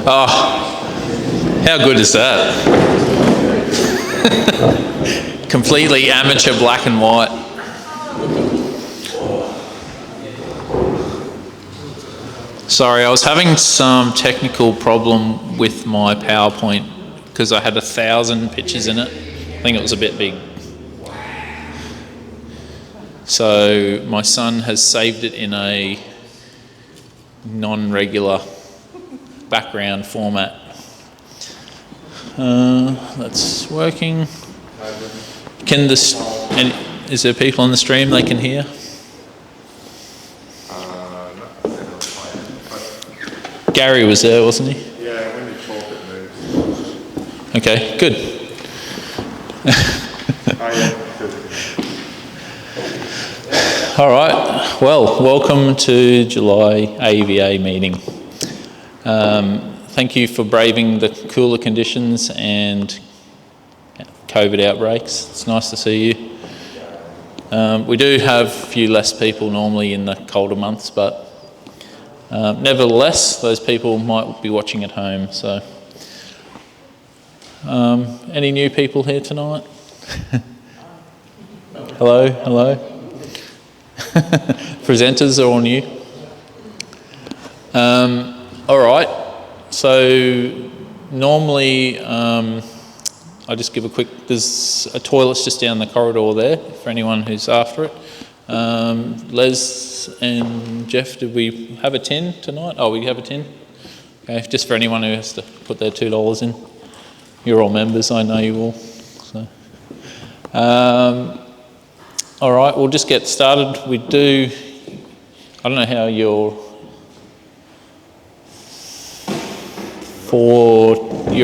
Oh, how good is that? Completely amateur black and white. Sorry, I was having some technical problem with my PowerPoint because I had 1,000 pictures in it. I think it was a bit big. So my son has saved it in a non-regular background format. That's working. Is there people on the stream they can hear? Gary was there, wasn't he? Yeah, when you talk it moves. Okay, good. All right, well, welcome to July AEVA meeting. Thank you for braving the cooler conditions and COVID outbreaks. It's nice to see you. We do have a few less people normally in the colder months, but nevertheless, those people might be watching at home. So, any new people here tonight? Hello, hello. Presenters are all new. All right. So normally, I'll just give a quick. There's a toilet's just down the corridor there for anyone who's after it. Les and Jeff, did we have a tin tonight? Oh, we have a tin? Okay, just for anyone who has to put their $2 in. You're all members, I know you all. So, all right, we'll just get started. I don't know how you're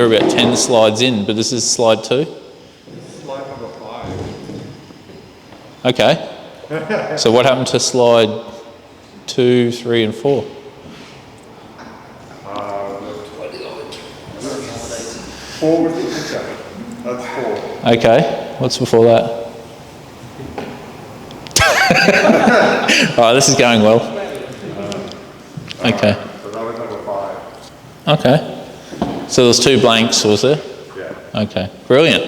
about 10 slides in, but this is slide 2? This is slide number 5. Okay. So what happened to slide 2, 3 and 4? 4 was the picture. That's 4. Okay, what's before that? All right, this is going well. Okay. So that was number 5. Okay. So there's 2 blanks, was there? Yeah. Okay, brilliant.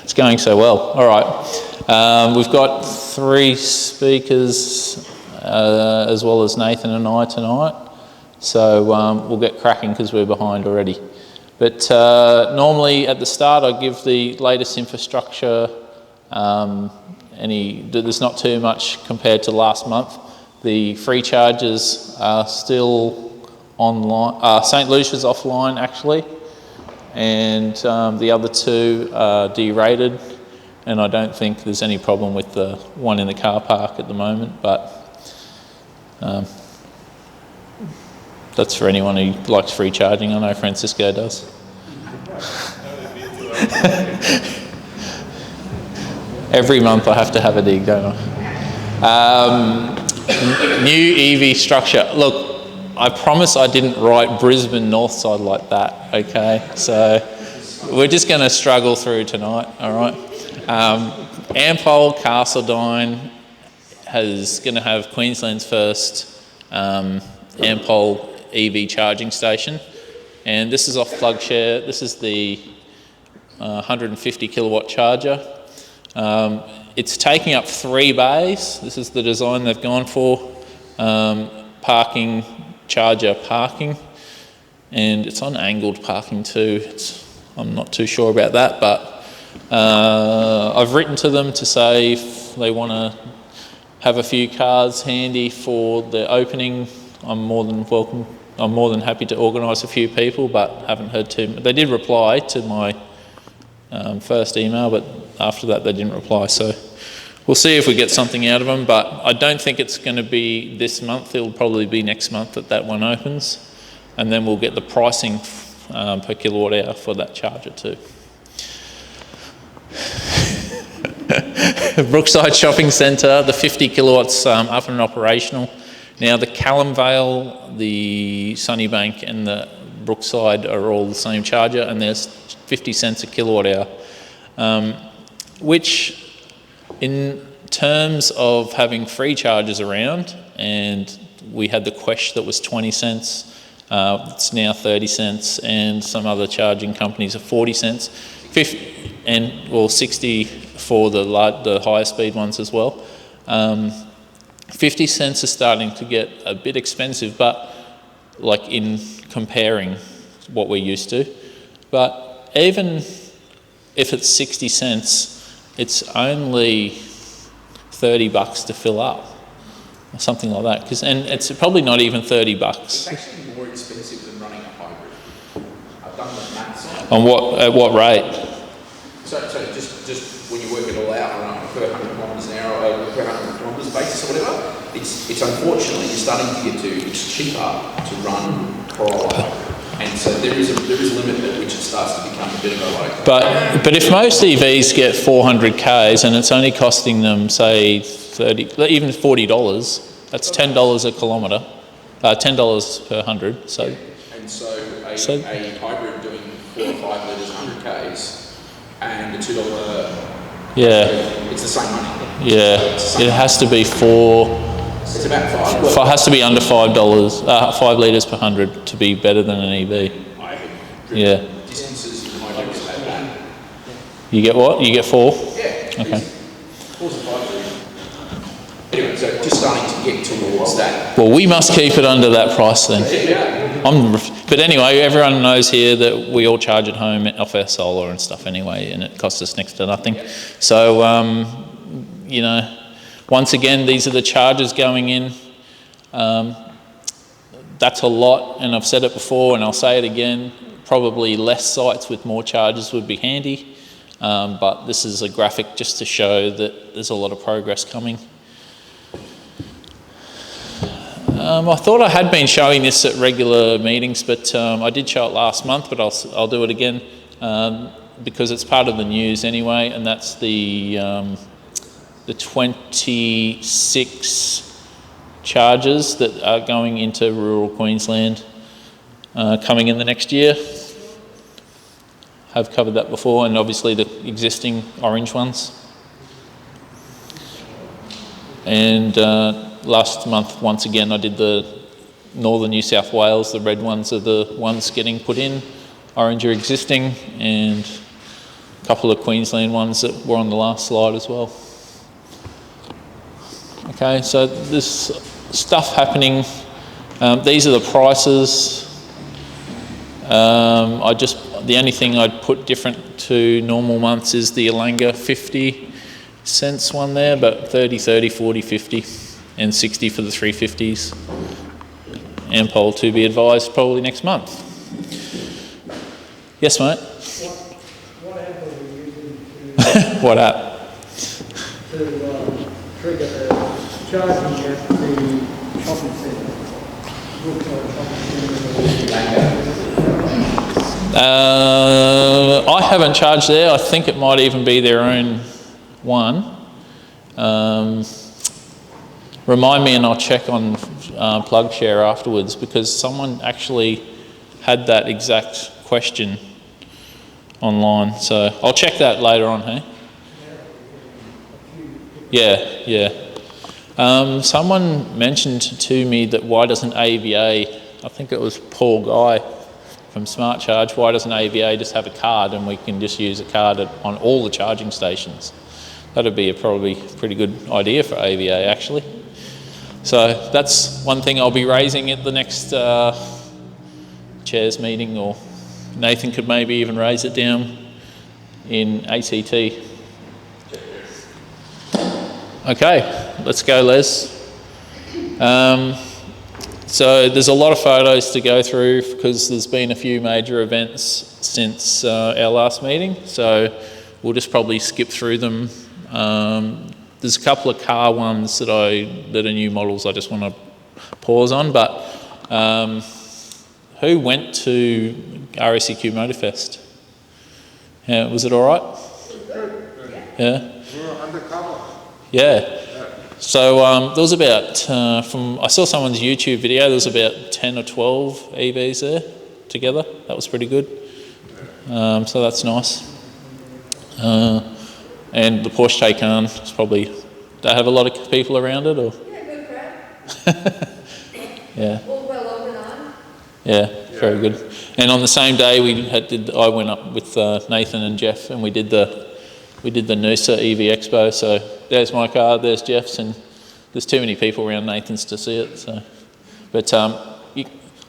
It's going so well. All right. We've got 3 speakers as well as Nathan and I tonight. So we'll get cracking because we're behind already. But normally at the start I give the latest infrastructure. There's not too much compared to last month. The free charges are still online. St. Lucia's offline actually, and the other 2 are derated, and I don't think there's any problem with the one in the car park at the moment, but that's for anyone who likes free charging. I know Francisco does. Every month I have to have a dig, don't I? New EV structure. Look, I promise I didn't write Brisbane Northside like that, okay? So we're just going to struggle through tonight, all right? Ampol Castledine is going to have Queensland's first Ampol EV charging station. And this is off PlugShare. This is the 150 kilowatt charger. It's taking up 3 bays. This is the design they've gone for. Parking, charger parking. And it's on angled parking too. I'm not too sure about that, but I've written to them to say if they want to have a few cars handy for the opening, I'm more than welcome. I'm more than happy to organise a few people, but haven't heard too much. They did reply to my first email, but after that they didn't reply. So we'll see if we get something out of them, but I don't think it's going to be this month. It'll probably be next month that one opens, and then we'll get the pricing per kilowatt hour for that charger too. Brookside Shopping Centre, the 50 kilowatts up and operational. Now the Callum Vale, the Sunnybank and the Brookside are all the same charger, and there's 50 cents a kilowatt hour, which in terms of having free chargers around, and we had the Koch that was 20 cents, It's now 30 cents, and some other charging companies are 40 cents, 60 for the higher speed ones as well. 50 cents is starting to get a bit expensive, but like in comparing what we're used to. But even if it's 60 cents, it's only $30 to fill up, or something like that. And it's probably not even $30. It's actually more expensive than running a hybrid. I've done the maths on at what rate? So just when you work it all out on a per 100 kilometres an hour or per 100 kilometres basis or whatever, it's unfortunately you're starting to get to, it's cheaper to run Corolla. And so there is a limit at which it starts to become a bit of a like. But if most EVs get 400 Ks and it's only costing them say even $40, that's $10 a kilometre, $10 per 100. So. Yeah. And so a hybrid doing 4 or 5 litres, 100 Ks, and a $2. Yeah. It's the same money. Yeah. It has to be It's about $5. It has to be under $5, 5 litres per 100 to be better than an EV. Yeah. Distances you might do about that. You get what? You get 4? Yeah. Okay. 4's a 5 litre. Anyway, so just starting to get towards that. Well, we must keep it under that price then. But anyway, everyone knows here that we all charge at home off our solar and stuff anyway, and it costs us next to nothing. So, you know, once again, these are the charges going in. That's a lot, and I've said it before and I'll say it again, probably less sites with more charges would be handy, but this is a graphic just to show that there's a lot of progress coming. I thought I had been showing this at regular meetings, but I did show it last month, but I'll do it again because it's part of the news anyway, and that's the 26 charges that are going into rural Queensland coming in the next year. I've covered that before, and obviously the existing orange ones. And last month, once again, I did the northern New South Wales. The red ones are the ones getting put in. Orange are existing, and a couple of Queensland ones that were on the last slide as well. Okay, so there's stuff happening. These are the prices. The only thing I'd put different to normal months is the Alanga 50 cents one there, but 30, 40, 50, and 60 for the 350s. Ampol to be advised probably next month. Yes, mate? What app are we using What app? to trigger the charging at the shopping centre? I haven't charged there. I think it might even be their own one. Remind me and I'll check on PlugShare afterwards, because someone actually had that exact question online. So I'll check that later on, hey? Yeah. Someone mentioned to me that why doesn't AEVA, I think it was Paul Guy from Smart Charge, why doesn't AEVA just have a card and we can just use a card on all the charging stations? That'd be a probably pretty good idea for AEVA actually. So that's one thing I'll be raising at the next chairs meeting, or Nathan could maybe even raise it down in ACT. Okay, let's go, Les. So there's a lot of photos to go through because there's been a few major events since our last meeting, so we'll just probably skip through them. There's a couple of car ones that are new models I just want to pause on, but who went to RACQ Motorfest? Yeah, was it all right? Yeah. We were undercover. Yeah. So there was about, I saw someone's YouTube video, there was about 10 or 12 EVs there together. That was pretty good. So that's nice. And the Porsche Taycan is probably, they have a lot of people around it, or? Yeah, good crowd. Yeah. All well organised. Yeah, very good. And on the same day, I went up with Nathan and Jeff, and we did the Noosa EV Expo. So there's my car, there's Jeff's, and there's too many people around Nathan's to see it. So, but I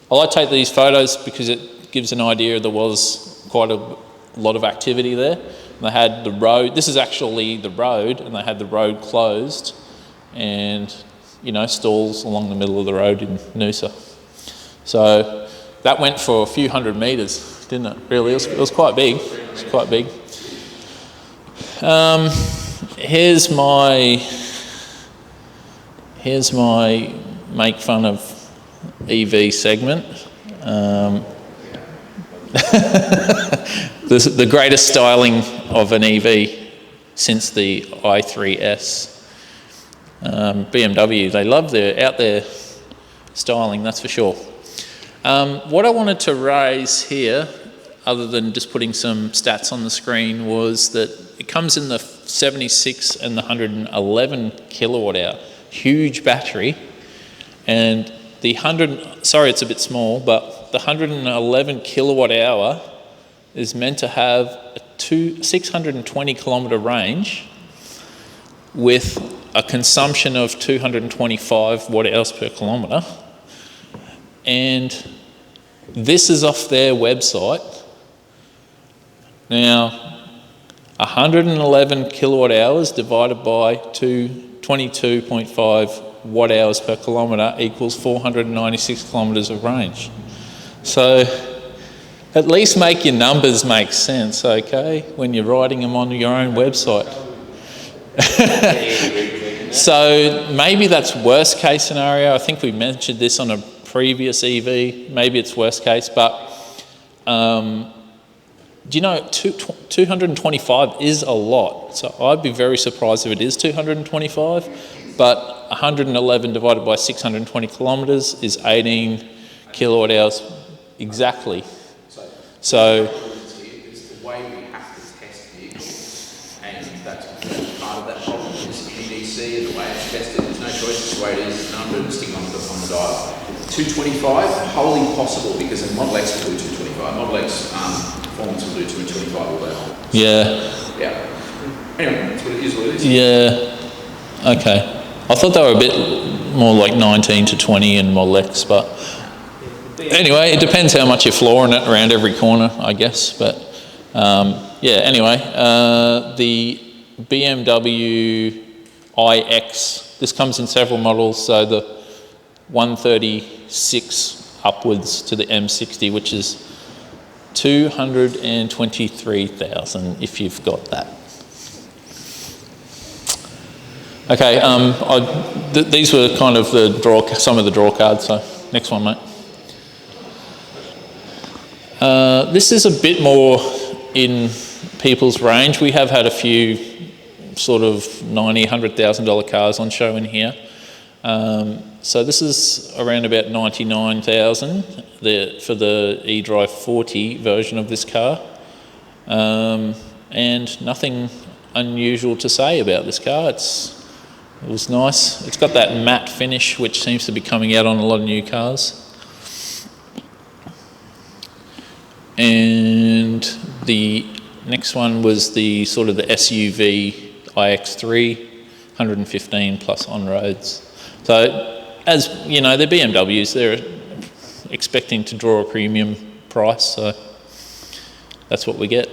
like to take these photos because it gives an idea there was quite a lot of activity there. And they had the road. This is actually the road, and they had the road closed, and stalls along the middle of the road in Noosa. So that went for a few hundred metres, didn't it? Really, it was quite big. It was quite big. Here's my make fun of EV segment. The greatest styling of an EV since the i3S. BMW, they love their out there styling, that's for sure. What I wanted to raise here, other than just putting some stats on the screen, was that it comes in the 76 and the 111 kilowatt hour, huge battery, and the it's a bit small, but the 111 kilowatt hour is meant to have a 620 kilometre range with a consumption of 225 watt hours per kilometre. And this is off their website. Now, 111 kilowatt hours divided by 22.5 watt hours per kilometre equals 496 kilometres of range. So at least make your numbers make sense, okay, when you're writing them on your own website. So maybe that's worst case scenario. I think we mentioned this on a previous EV. Maybe it's worst case, but do you know 225 is a lot. So I'd be very surprised if it is 225, but 111 divided by 620 kilometres is 18 kilowatt hours exactly. So it's the way we have to test vehicles, and that's part of that problem is PDC and the way it's tested. There's no choice, it's the way it is. There's no number listing on the dial. 225, wholly possible because the Model X will do 225. Model X performance will do 225 all day long. Yeah. Anyway, that's what it is. Yeah. Okay. I thought they were a bit more like 19 to 20 in Model X, but anyway, it depends how much you're flooring it around every corner, I guess. But anyway, the Bmw Ix, this comes in several models, so the 136 upwards to the M60, which is 223,000 if you've got that. Okay, these were kind of some of the draw cards, so next one, mate. This is a bit more in people's range. We have had a few sort of $90,000, $100,000 cars on show in here. So this is around about $99,000 for the eDrive 40 version of this car. And nothing unusual to say about this car. It was nice. It's got that matte finish which seems to be coming out on a lot of new cars. And the next one was the sort of the SUV iX3, 115 plus on roads. So as you know, they're BMWs, they're expecting to draw a premium price, so that's what we get.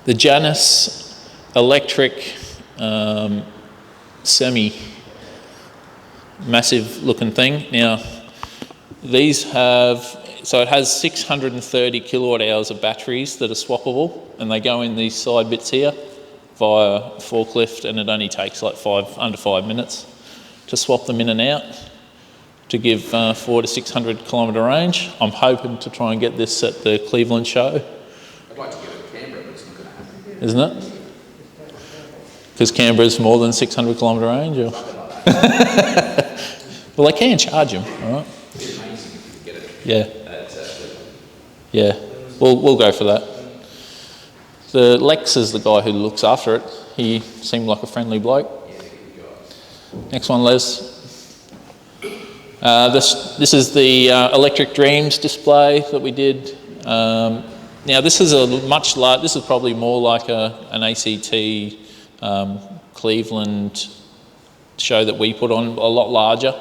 The Janus electric semi-massive looking thing. Now these it has 630 kilowatt hours of batteries that are swappable, and they go in these side bits here via forklift, and it only takes like under 5 minutes to swap them in and out to give 400 to 600 kilometre range. I'm hoping to try and get this at the Cleveland show. I'd like to get it at Canberra, but it's not going to happen. Isn't it? Because Canberra's more than 600 kilometre range? Or? Well, they can charge them, all right? It's amazing if you get it. Yeah. Yeah, we'll go for that. The Lex is the guy who looks after it. He seemed like a friendly bloke. Next one, Les. This is the Electric Dreams display that we did. Now this is a much larger, this is probably more like an ACT Cleveland show that we put on, a lot larger.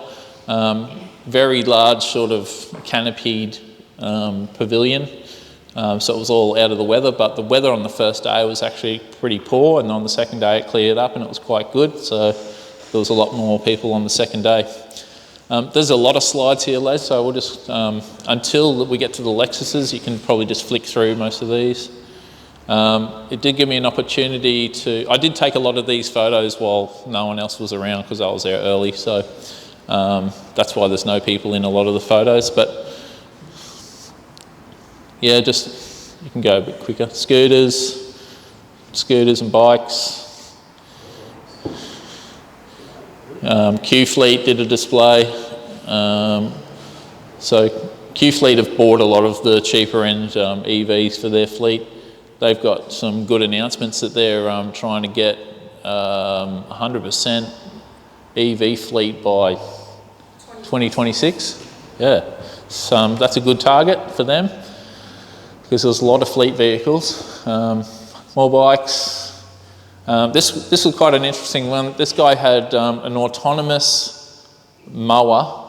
Very large sort of canopied pavilion. So it was all out of the weather, but the weather on the first day was actually pretty poor, and on the second day it cleared up and it was quite good. So there was a lot more people on the second day. There's a lot of slides here, Les, so we'll just, until we get to the Lexuses, you can probably just flick through most of these. It did give me an opportunity to, I did take a lot of these photos while no one else was around because I was there early, so that's why there's no people in a lot of the photos, but yeah, just, you can go a bit quicker. Scooters and bikes. Q-Fleet did a display. So Q-Fleet have bought a lot of the cheaper end EVs for their fleet. They've got some good announcements that they're trying to get 100% EV fleet by 2026. Yeah, so that's a good target for them because there's a lot of fleet vehicles. More bikes. This was quite an interesting one. This guy had an autonomous mower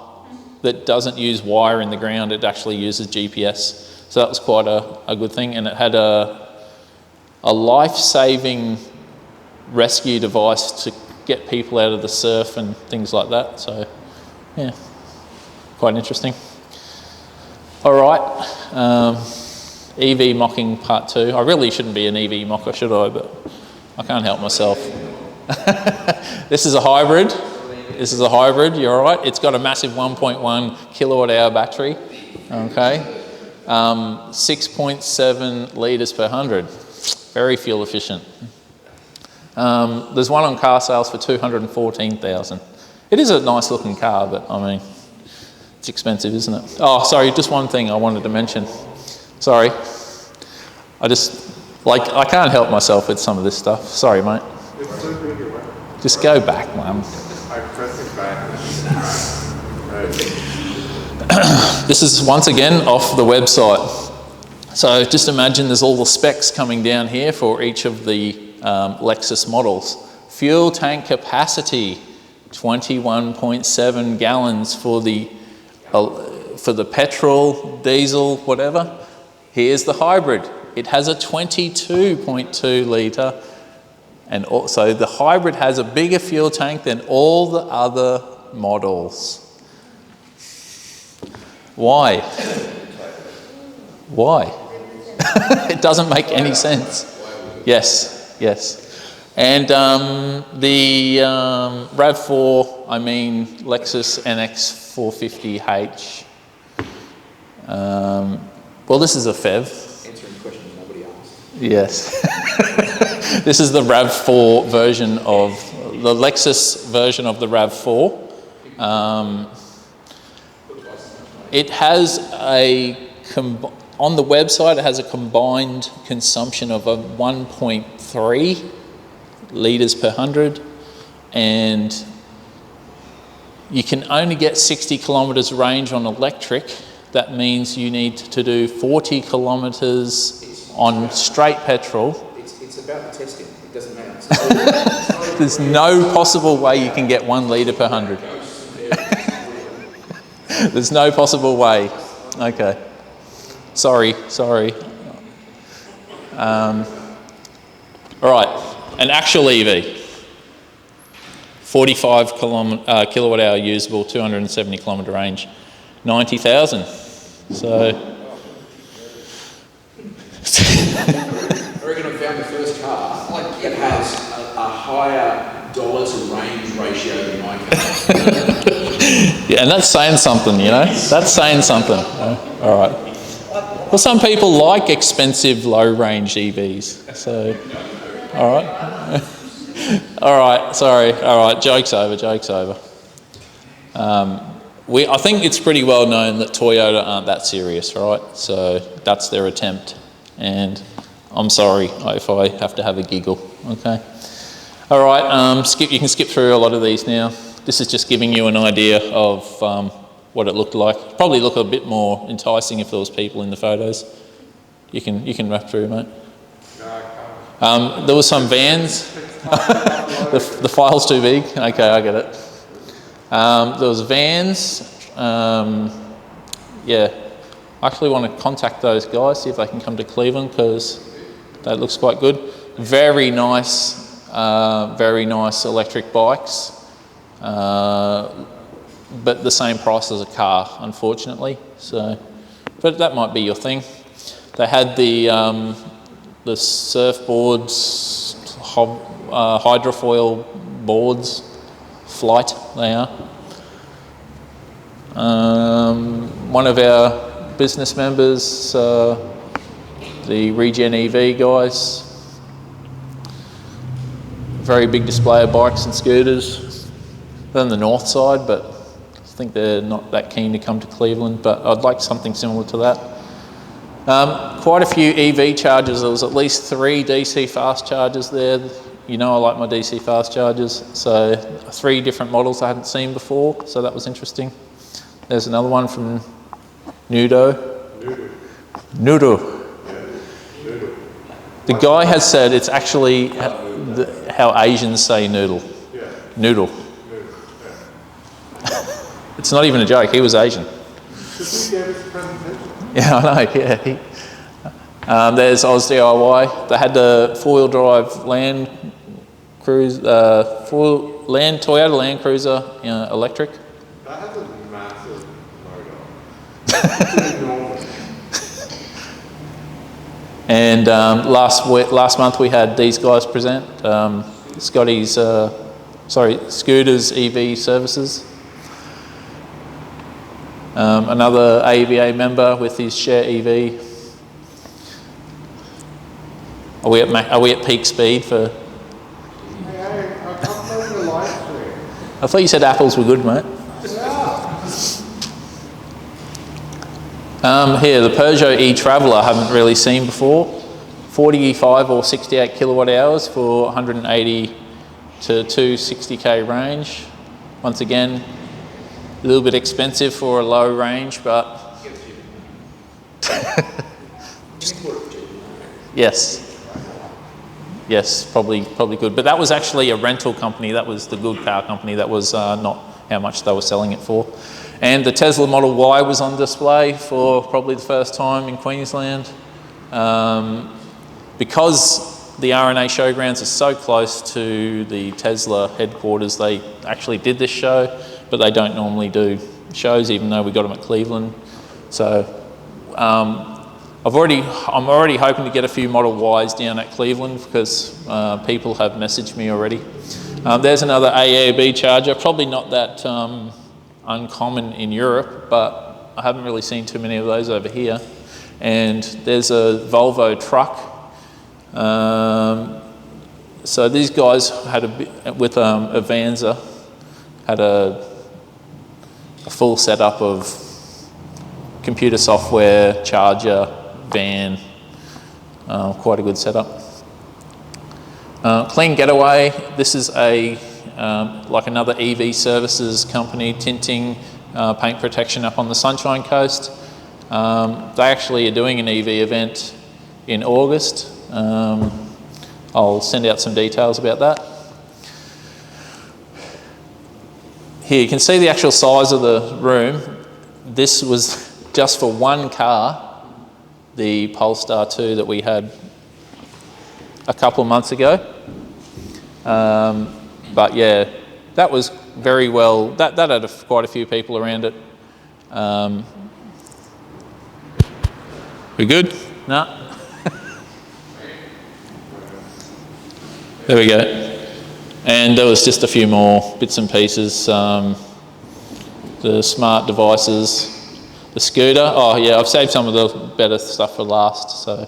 that doesn't use wire in the ground, it actually uses GPS. So that was quite a good thing, and it had a life-saving rescue device to get people out of the surf and things like that. So yeah, quite interesting. All right, EV mocking part 2. I really shouldn't be an EV mocker, should I? But I can't help myself. This is a hybrid. This is a hybrid, you're all right. It's got a massive 1.1 kilowatt hour battery, okay. 6.7 litres per 100. Very fuel efficient. There's one on car sales for $214,000. It is a nice looking car, but I mean, it's expensive, isn't it? Oh, sorry, just one thing I wanted to mention. Sorry. I can't help myself with some of this stuff. Sorry, mate. Just go back, Mum. This is once again off the website. So just imagine there's all the specs coming down here for each of the Lexus models. Fuel tank capacity, 21.7 gallons for the petrol, diesel, whatever. Here's the hybrid. It has a 22.2 litre, and also the hybrid has a bigger fuel tank than all the other models. Why? Why? It doesn't make any sense. Yes, yes. And the RAV4, I mean Lexus NX 450H. Well, this is a FEV. Answering questions nobody asked. Yes. This is the RAV4 version of, the Lexus version of the RAV4. It has on the website, it has a combined consumption of a 1.3 litres per 100, and you can only get 60 kilometres range on electric. That means you need to do 40 kilometres on straight petrol. It's about the testing. It doesn't matter. There's no possible way you can get 1 litre per 100. There's no possible way. Okay. Sorry. All right. An actual EV. 45 kilowatt hour usable, 270 kilometre range. 90,000. So. I reckon I found the first car. Like, it has a higher dollar to range ratio than my car. Yeah, and that's saying something, you know. That's saying something. All right. Well, some people like expensive, low-range EVs. So, all right. All right. Sorry. All right. Joke's over. I think it's pretty well known that Toyota aren't that serious, right? So that's their attempt, and I'm sorry if I have to have a giggle. Okay. All right. You can skip through a lot of these now. This is just giving you an idea of what it looked like. Probably look a bit more enticing if there was people in the photos. You can wrap through, mate. There was some vans. the file's too big. Okay, I get it. There was vans. Yeah, I actually want to contact those guys, see if they can come to Cleveland, because that looks quite good. Very nice electric bikes, but the same price as a car, unfortunately. So, but that might be your thing. They had the surfboards, hydrofoil boards, Flight they are. One of our business members, the Regen EV guys, very big display of bikes and scooters. They're on the north side, but I think they're not that keen to come to Cleveland, but I'd like something similar to that. Quite a few EV chargers. There was at least 3 DC fast chargers there. You know I like my DC fast chargers. So 3 different models I hadn't seen before, so that was interesting. There's another one from Nudo. The guy has said it's actually how Asians say noodle. Noodle. It's not even a joke, he was Asian. Yeah, I know, yeah. There's Oz DIY. They had the 4-wheel drive Toyota Land Cruiser electric. That has a massive motor. And last month we had these guys present, Scooters EV Services. Another AEVA member with his Share EV. Are we at peak speed for? I thought you said apples were good, mate. Here, the Peugeot e-Traveller I haven't really seen before. 45 or 68 kilowatt hours for 180 to 260k range. Once again, a little bit expensive for a low range, but yes, probably good. But that was actually a rental company. That was the good car company. That was not how much they were selling it for. And the Tesla Model Y was on display for probably the first time in Queensland. Because the RNA showgrounds are so close to the Tesla headquarters, they actually did this show, but they don't normally do shows, even though we got them at Cleveland. So I'm already hoping to get a few Model Ys down at Cleveland, because people have messaged me already. There's another AEVA charger, probably not that uncommon in Europe, but I haven't really seen too many of those over here. And there's a Volvo truck. So these guys had with Avanza, had a full setup of computer software, charger, van, quite a good setup. Clean Getaway, this is a like another EV services company, tinting, paint protection up on the Sunshine Coast. They actually are doing an EV event in August. I'll send out some details about that. Here you can see the actual size of the room. This was just for one car, the Polestar 2 that we had a couple of months ago. But yeah, that was very well, that had quite a few people around it. We good? No? There we go. And there was just a few more bits and pieces. The smart devices, the scooter. Oh yeah, I've saved some of the better stuff for last, so.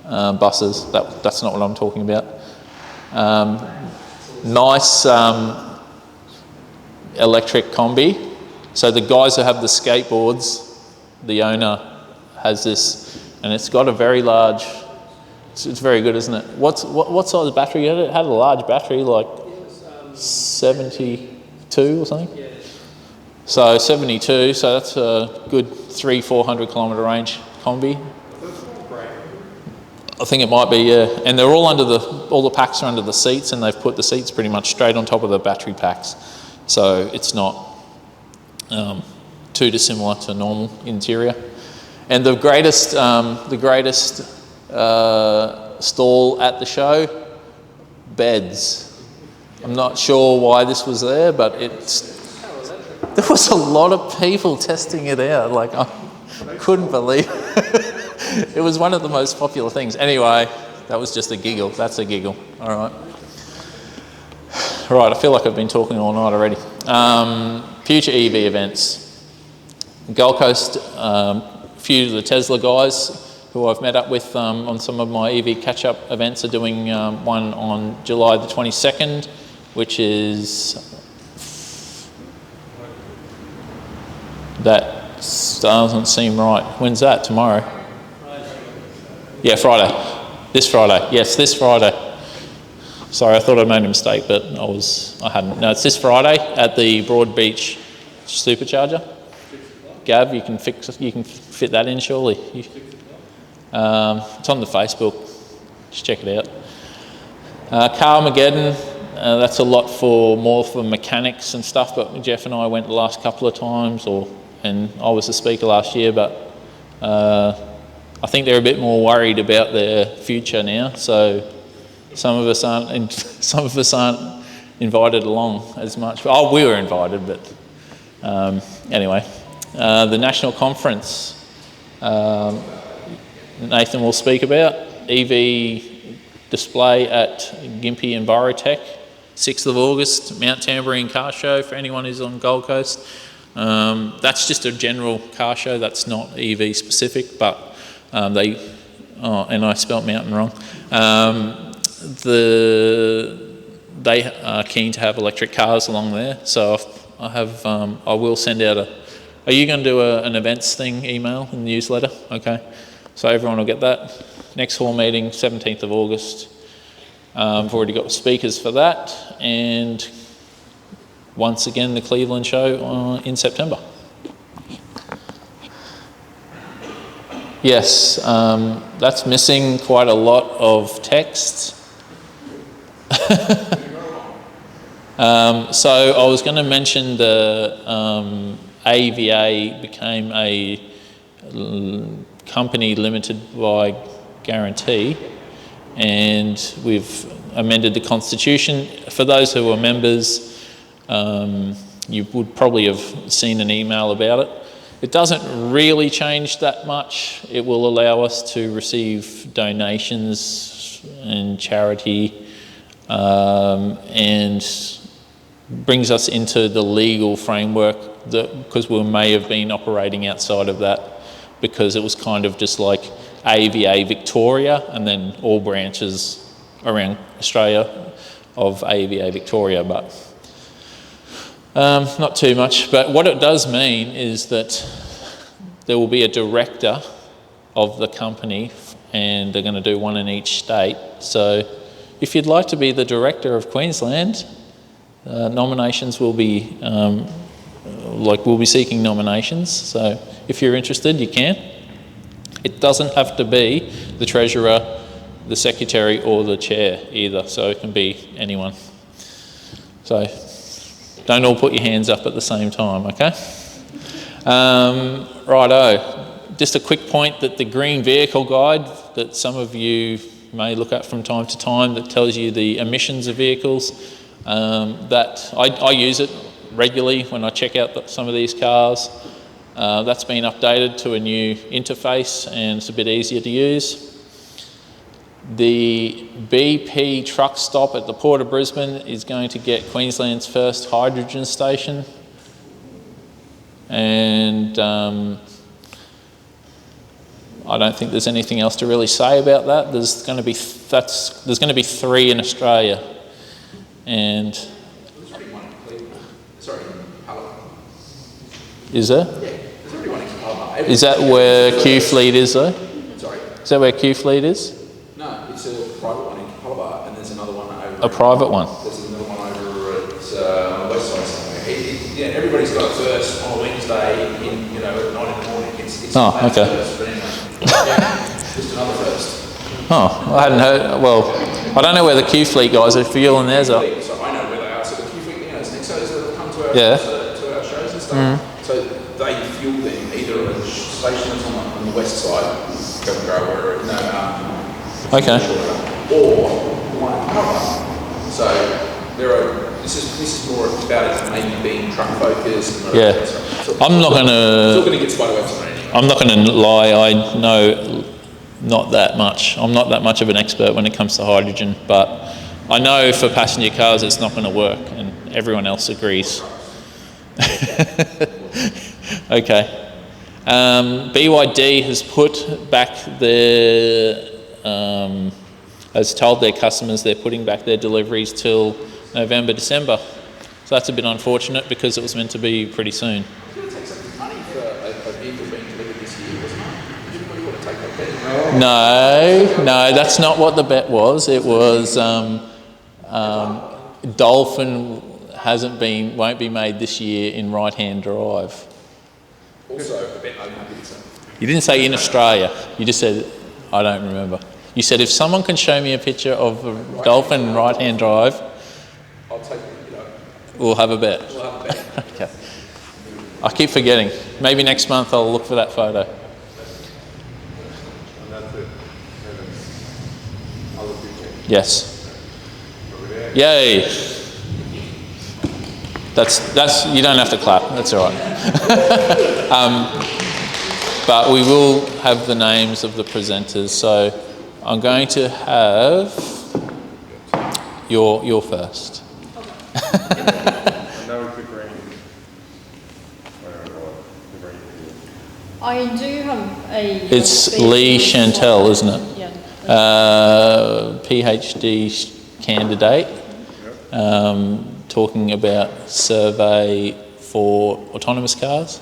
Buses, that's not what I'm talking about. Nice electric combi. So the guys who have the skateboards, the owner has this, and it's got a very large, it's very good, isn't it? What size battery had it? It had a large battery, like 72 or something. So 72, so that's a good 300-400 kilometre range combi. I think it might be, yeah. And they're all all the packs are under the seats, and they've put the seats pretty much straight on top of the battery packs. So it's not too dissimilar to normal interior. And the greatest stall at the show, beds. I'm not sure why this was there, but there was a lot of people testing it out. Like, I couldn't believe it. It was one of the most popular things. Anyway, that was just a giggle. That's a giggle. All right. Right, I feel like I've been talking all night already. Future EV events. Gold Coast, a few of the Tesla guys who I've met up with on some of my EV catch-up events are doing one on July the 22nd, which is... That doesn't seem right. When's that? Tomorrow? Yeah, Friday. This Friday. Yes, this Friday. Sorry, I thought I'd made a mistake, but I hadn't. No, it's this Friday at the Broad Beach Supercharger. Gav, you can fit that in surely. It's on the Facebook. Just check it out. Carmageddon. That's a lot more for mechanics and stuff. But Jeff and I went the last couple of times, and I was the speaker last year. But I think they're a bit more worried about their future now. So some of us aren't invited along as much. Oh, we were invited, but anyway. The national conference, Nathan will speak about. EV display at Gympie and Borotech, 6th of August, Mount Tamborine Car Show for anyone who's on Gold Coast. That's just a general car show, that's not EV specific, but and I spelt mountain wrong. They are keen to have electric cars along there, so I will send out are you going to do an events thing email in the newsletter? Okay, so everyone will get that. Next hall meeting, 17th of August. I've already got speakers for that, and once again the Cleveland show in September. Yes, that's missing quite a lot of text. So I was going to mention the AEVA became a company limited by guarantee, and we've amended the constitution. For those who are members, you would probably have seen an email about it. It doesn't really change that much. It will allow us to receive donations and charity, and brings us into the legal framework, because we may have been operating outside of that, because it was kind of just like AEVA Victoria and then all branches around Australia of AEVA Victoria, but not too much. But what it does mean is that there will be a director of the company, and they're going to do one in each state. So if you'd like to be the director of Queensland, nominations will be, we'll be seeking nominations. So if you're interested, you can. It doesn't have to be the treasurer, the secretary, or the chair either. So it can be anyone. So don't all put your hands up at the same time, okay? Righto. Just a quick point that the green vehicle guide that some of you may look at from time to time that tells you the emissions of vehicles, that I use it regularly when I check out some of these cars. That's been updated to a new interface, and it's a bit easier to use. The BP truck stop at the Port of Brisbane is going to get Queensland's first hydrogen station, and I don't think there's anything else to really say about that. There's going to be 3 in Australia, and is there? Is that where Q Fleet is though? Sorry? Is that where Q Fleet is? No, it's a private one in Capalaba, and there's another one over... A private one? There's another one over at on the west side somewhere. Everybody's got it first. It's Oh, not okay. first, but anyway. Yeah, just another first. Oh, I hadn't heard. Well, I don't know where the Q Fleet guys are fueling theirs up. So I know where they are. So the Q Fleet, it's Nexos that come to our, Yeah. to our shows and stuff. So they fuel them either at a station that's on the west side, Canberra, where Okay. or one in Canberra. So there are. This is more about it maybe being truck focused. And Yeah. I'm not going It's all to. going to get spider webs on it anyway. I'm not going to lie. I know not that much. I'm not that much of an expert when it comes to hydrogen, but I know for passenger cars it's not going to work, and everyone else agrees. Okay. BYD has put back their, has told their customers they're putting back their deliveries till November, December. So that's a bit unfortunate because it was meant to be pretty soon. It's going to take some money for a vehicle being delivered this year, wasn't it? Did anybody want to take that bet? No, that's not what the bet was. It was Dolphin won't be made this year in right-hand drive. Also, a bet I'm happy to say. You didn't say in Australia. You just said, I don't remember. You said if someone can show me a picture of a Dolphin right-hand drive, I'll take it. we'll have a bet. We'll have a bet. Okay. I keep forgetting. Maybe next month I'll look for that photo. And that's it. Other people. Yes. Yay. That's you don't have to clap. That's all right. But we will have the names of the presenters. So I'm going to have your first. And that was the green. The green thing. I do have a... It's Leigh-Chantelle, isn't it? Yeah. PhD candidate, talking about survey for autonomous cars.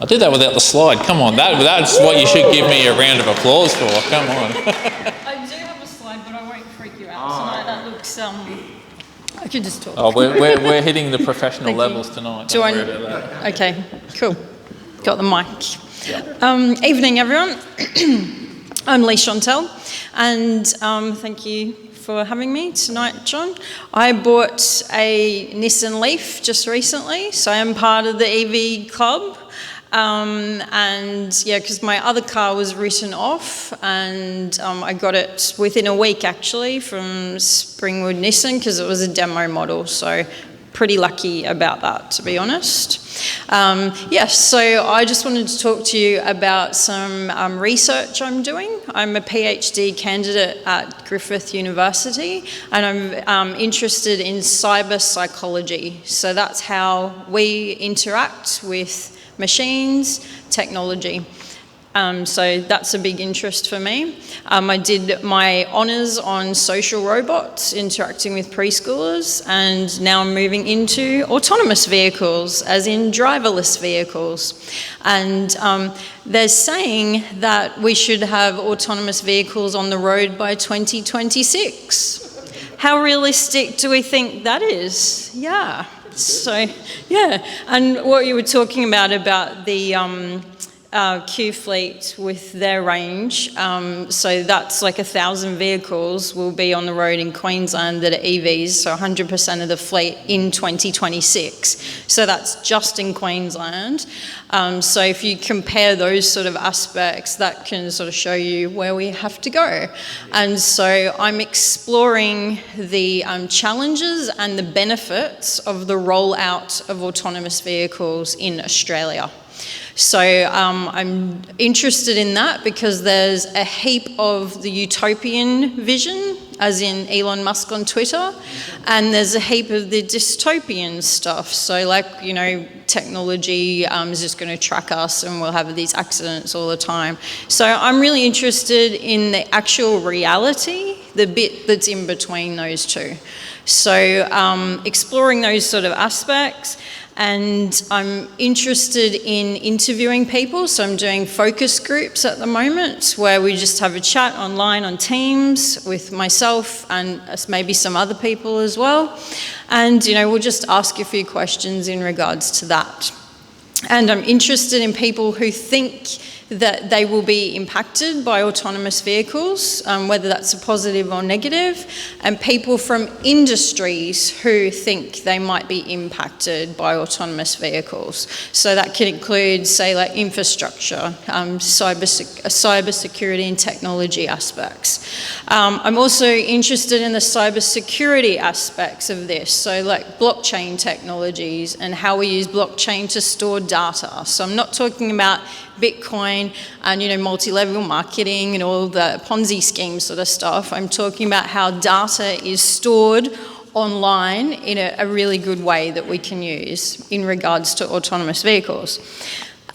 I did that without the slide. Come on, that's what you should give me a round of applause for. Come on. I do have a slide, but I won't freak you out tonight. That looks... I can just talk. Oh, we're hitting the professional Thank you. levels tonight. Do Don't I... worry about that. Okay, cool. Got the mic. Yeah. Evening, everyone. I'm Leigh-Chantelle, and thank you for having me tonight, John. I bought a Nissan Leaf just recently, so I am part of the EV club. And yeah, because my other car was written off, and I got it within a week actually from Springwood Nissan because it was a demo model, so pretty lucky about that, to be honest. Yes, so I just wanted to talk to you about some research I'm doing. I'm a PhD candidate at Griffith University, and I'm interested in cyber psychology. So that's how we interact with machines, technology. So that's a big interest for me. I did my honours on social robots, interacting with preschoolers, and now I'm moving into autonomous vehicles, as in driverless vehicles. And they're saying that we should have autonomous vehicles on the road by 2026. How realistic do we think that is? Yeah. So, yeah, and what you were talking about the Q Fleet with their range, so that's like 1,000 vehicles will be on the road in Queensland that are EVs, so 100% of the fleet in 2026. So that's just in Queensland. So if you compare those sort of aspects, that can sort of show you where we have to go. And so I'm exploring the challenges and the benefits of the rollout of autonomous vehicles in Australia. So I'm interested in that because there's a heap of the utopian vision, as in Elon Musk on Twitter, and there's a heap of the dystopian stuff. So like, you know, technology is just going to track us and we'll have these accidents all the time. So I'm really interested in the actual reality, the bit that's in between those two. So exploring those sort of aspects. And I'm interested in interviewing people, so I'm doing focus groups at the moment where we just have a chat online on Teams with myself and maybe some other people as well. And, you know, we'll just ask a few questions in regards to that. And I'm interested in people who think that they will be impacted by autonomous vehicles, whether that's a positive or negative, and people from industries who think they might be impacted by autonomous vehicles. So that can include, say, like infrastructure, cyber security and technology aspects. I'm also interested in the cyber security aspects of this, so like blockchain technologies and how we use blockchain to store data. So I'm not talking about Bitcoin and, you know, multi-level marketing and all the Ponzi scheme sort of stuff. I'm talking about how data is stored online in a really good way that we can use in regards to autonomous vehicles.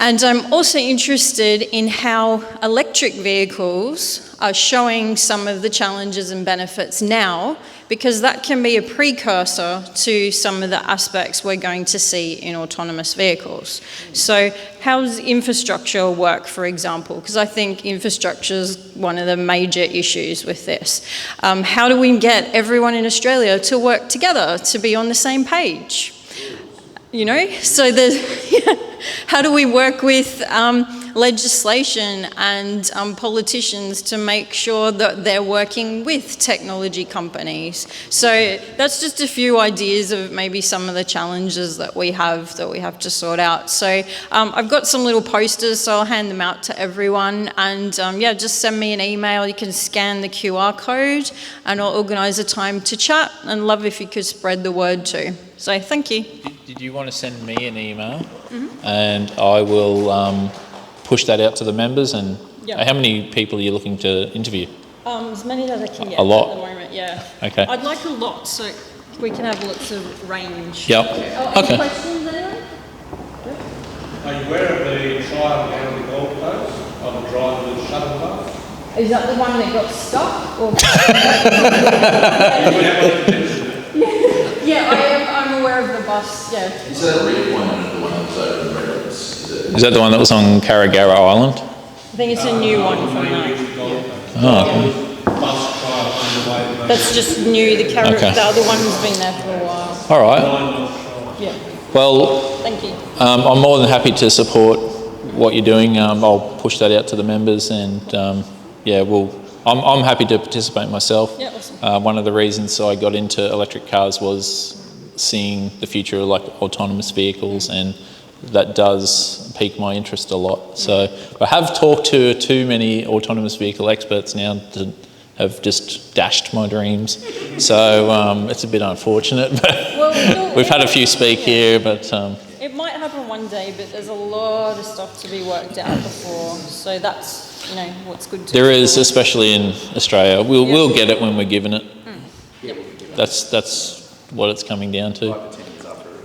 And I'm also interested in how electric vehicles are showing some of the challenges and benefits now, because that can be a precursor to some of the aspects we're going to see in autonomous vehicles. So how does infrastructure work, for example? Because I think infrastructure is one of the major issues with this. How do we get everyone in Australia to work together, to be on the same page? You know, so how do we work with legislation and politicians to make sure that they're working with technology companies? So that's just a few ideas of maybe some of the challenges that we have to sort out. So I've got some little posters, so I'll hand them out to everyone. And yeah, just send me an email. You can scan the QR code and I'll organise a time to chat, and love if you could spread the word too. So thank you. Did you want to send me an email? And I will push that out to the members. And Yep. how many people are you looking to interview? As many as I can get A lot? at the moment, yeah. Okay. I'd like a lot, so we can have lots of range. Yep. Any Okay. questions, anyone? Are you aware of the trial down the Gold Coast of the driverless shuttle bus? Is that the one that got stuck? Or? Yeah, I'm aware of the bus, yeah. Is that a reappointment of the one that was over in Redlands? Is that the one that was on Canberra Island? I think it's a new one from that. Oh, okay. Bus trial underway. That's just new, the Okay. the other one's been there for a while. All right. Yeah, Well, thank you. I'm more than happy to support what you're doing. I'll push that out to the members, and yeah, I'm happy to participate myself. Yeah, awesome. One of the reasons I got into electric cars was seeing the future of like autonomous vehicles, and that does pique my interest a lot. So I have talked to too many autonomous vehicle experts now to have just dashed my dreams. So it's a bit unfortunate, but we've had a few speak here, but It might happen one day, but there's a lot of stuff to be worked out before. So that's, you know, what's good to there is, especially in Australia. We'll get it when we're given it. Yep. That's what it's coming down to.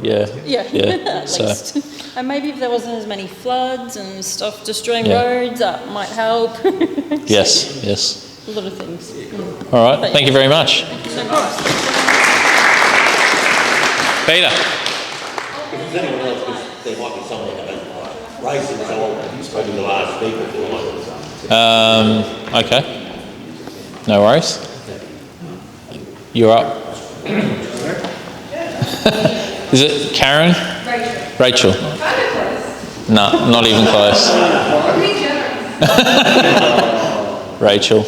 Yeah. Yeah, Yeah. at So least. And maybe if there wasn't as many floods and stuff destroying Yeah. roads, that might help. yes, yes. A lot of things. All right. Thank you very much, So nice. Peter. If there's anyone else, because there might be someone that hasn't raised themselves, maybe the last speaker for Okay. No worries. You're up. Is it Karen? Rachel. No, not even close. Rachel.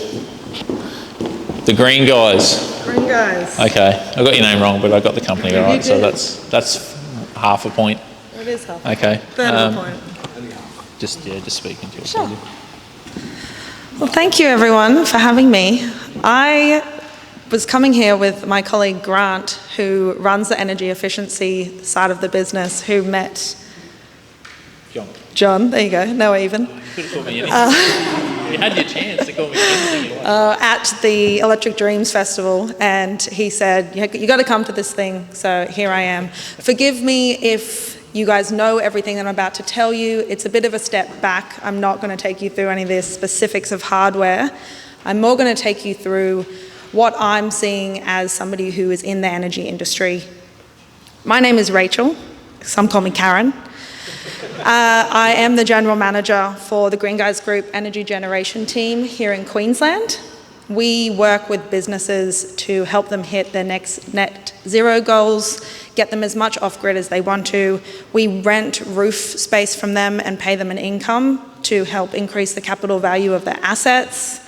The green guys. Green guys. Okay, I got your name wrong, but I got the company right, so that's half a point. It is helpful. Okay. Third of a point. Just speaking to you. Sure. Well, thank you everyone for having me. I was coming here with my colleague Grant, who runs the energy efficiency side of the business, who met John, there you go, no even. You could have called me anything. You had your chance to call me anything. At the Electric Dreams Festival, and he said, you got to come to this thing, so here I am. Forgive me if you guys know everything that I'm about to tell you. It's a bit of a step back. I'm not going to take you through any of the specifics of hardware. I'm more going to take you through what I'm seeing as somebody who is in the energy industry. My name is Rachel. Some call me Karen. I am the General Manager for the Green Guys Group Energy Generation team here in Queensland. We work with businesses to help them hit their next net zero goals, get them as much off-grid as they want to. We rent roof space from them and pay them an income to help increase the capital value of their assets.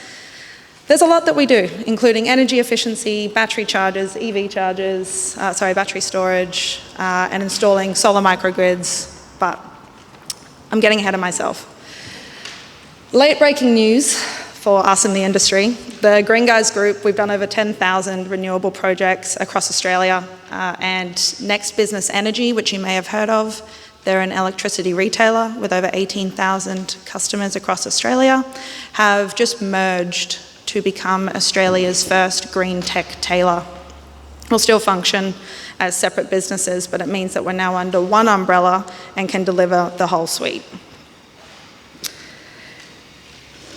There's a lot that we do, including energy efficiency, battery chargers, EV chargers, battery storage, and installing solar microgrids, but I'm getting ahead of myself. Late breaking news for us in the industry. The Green Guys Group, we've done over 10,000 renewable projects across Australia, and Next Business Energy, which you may have heard of, they're an electricity retailer with over 18,000 customers across Australia, have just merged to become Australia's first green tech tailor. We'll still function as separate businesses, but it means that we're now under one umbrella and can deliver the whole suite.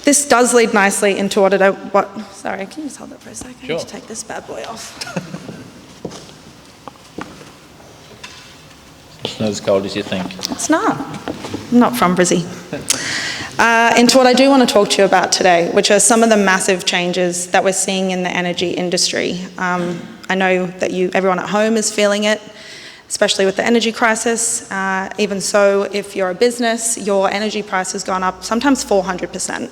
This does lead nicely into sorry, can you just hold that for a second? Sure. Just take this bad boy off. It's not as cold as you think. It's not. I'm not from Brizzy. Into what I do want to talk to you about today, which are some of the massive changes that we're seeing in the energy industry. I know that everyone at home is feeling it, especially with the energy crisis. Even so, if you're a business, your energy price has gone up sometimes 400%.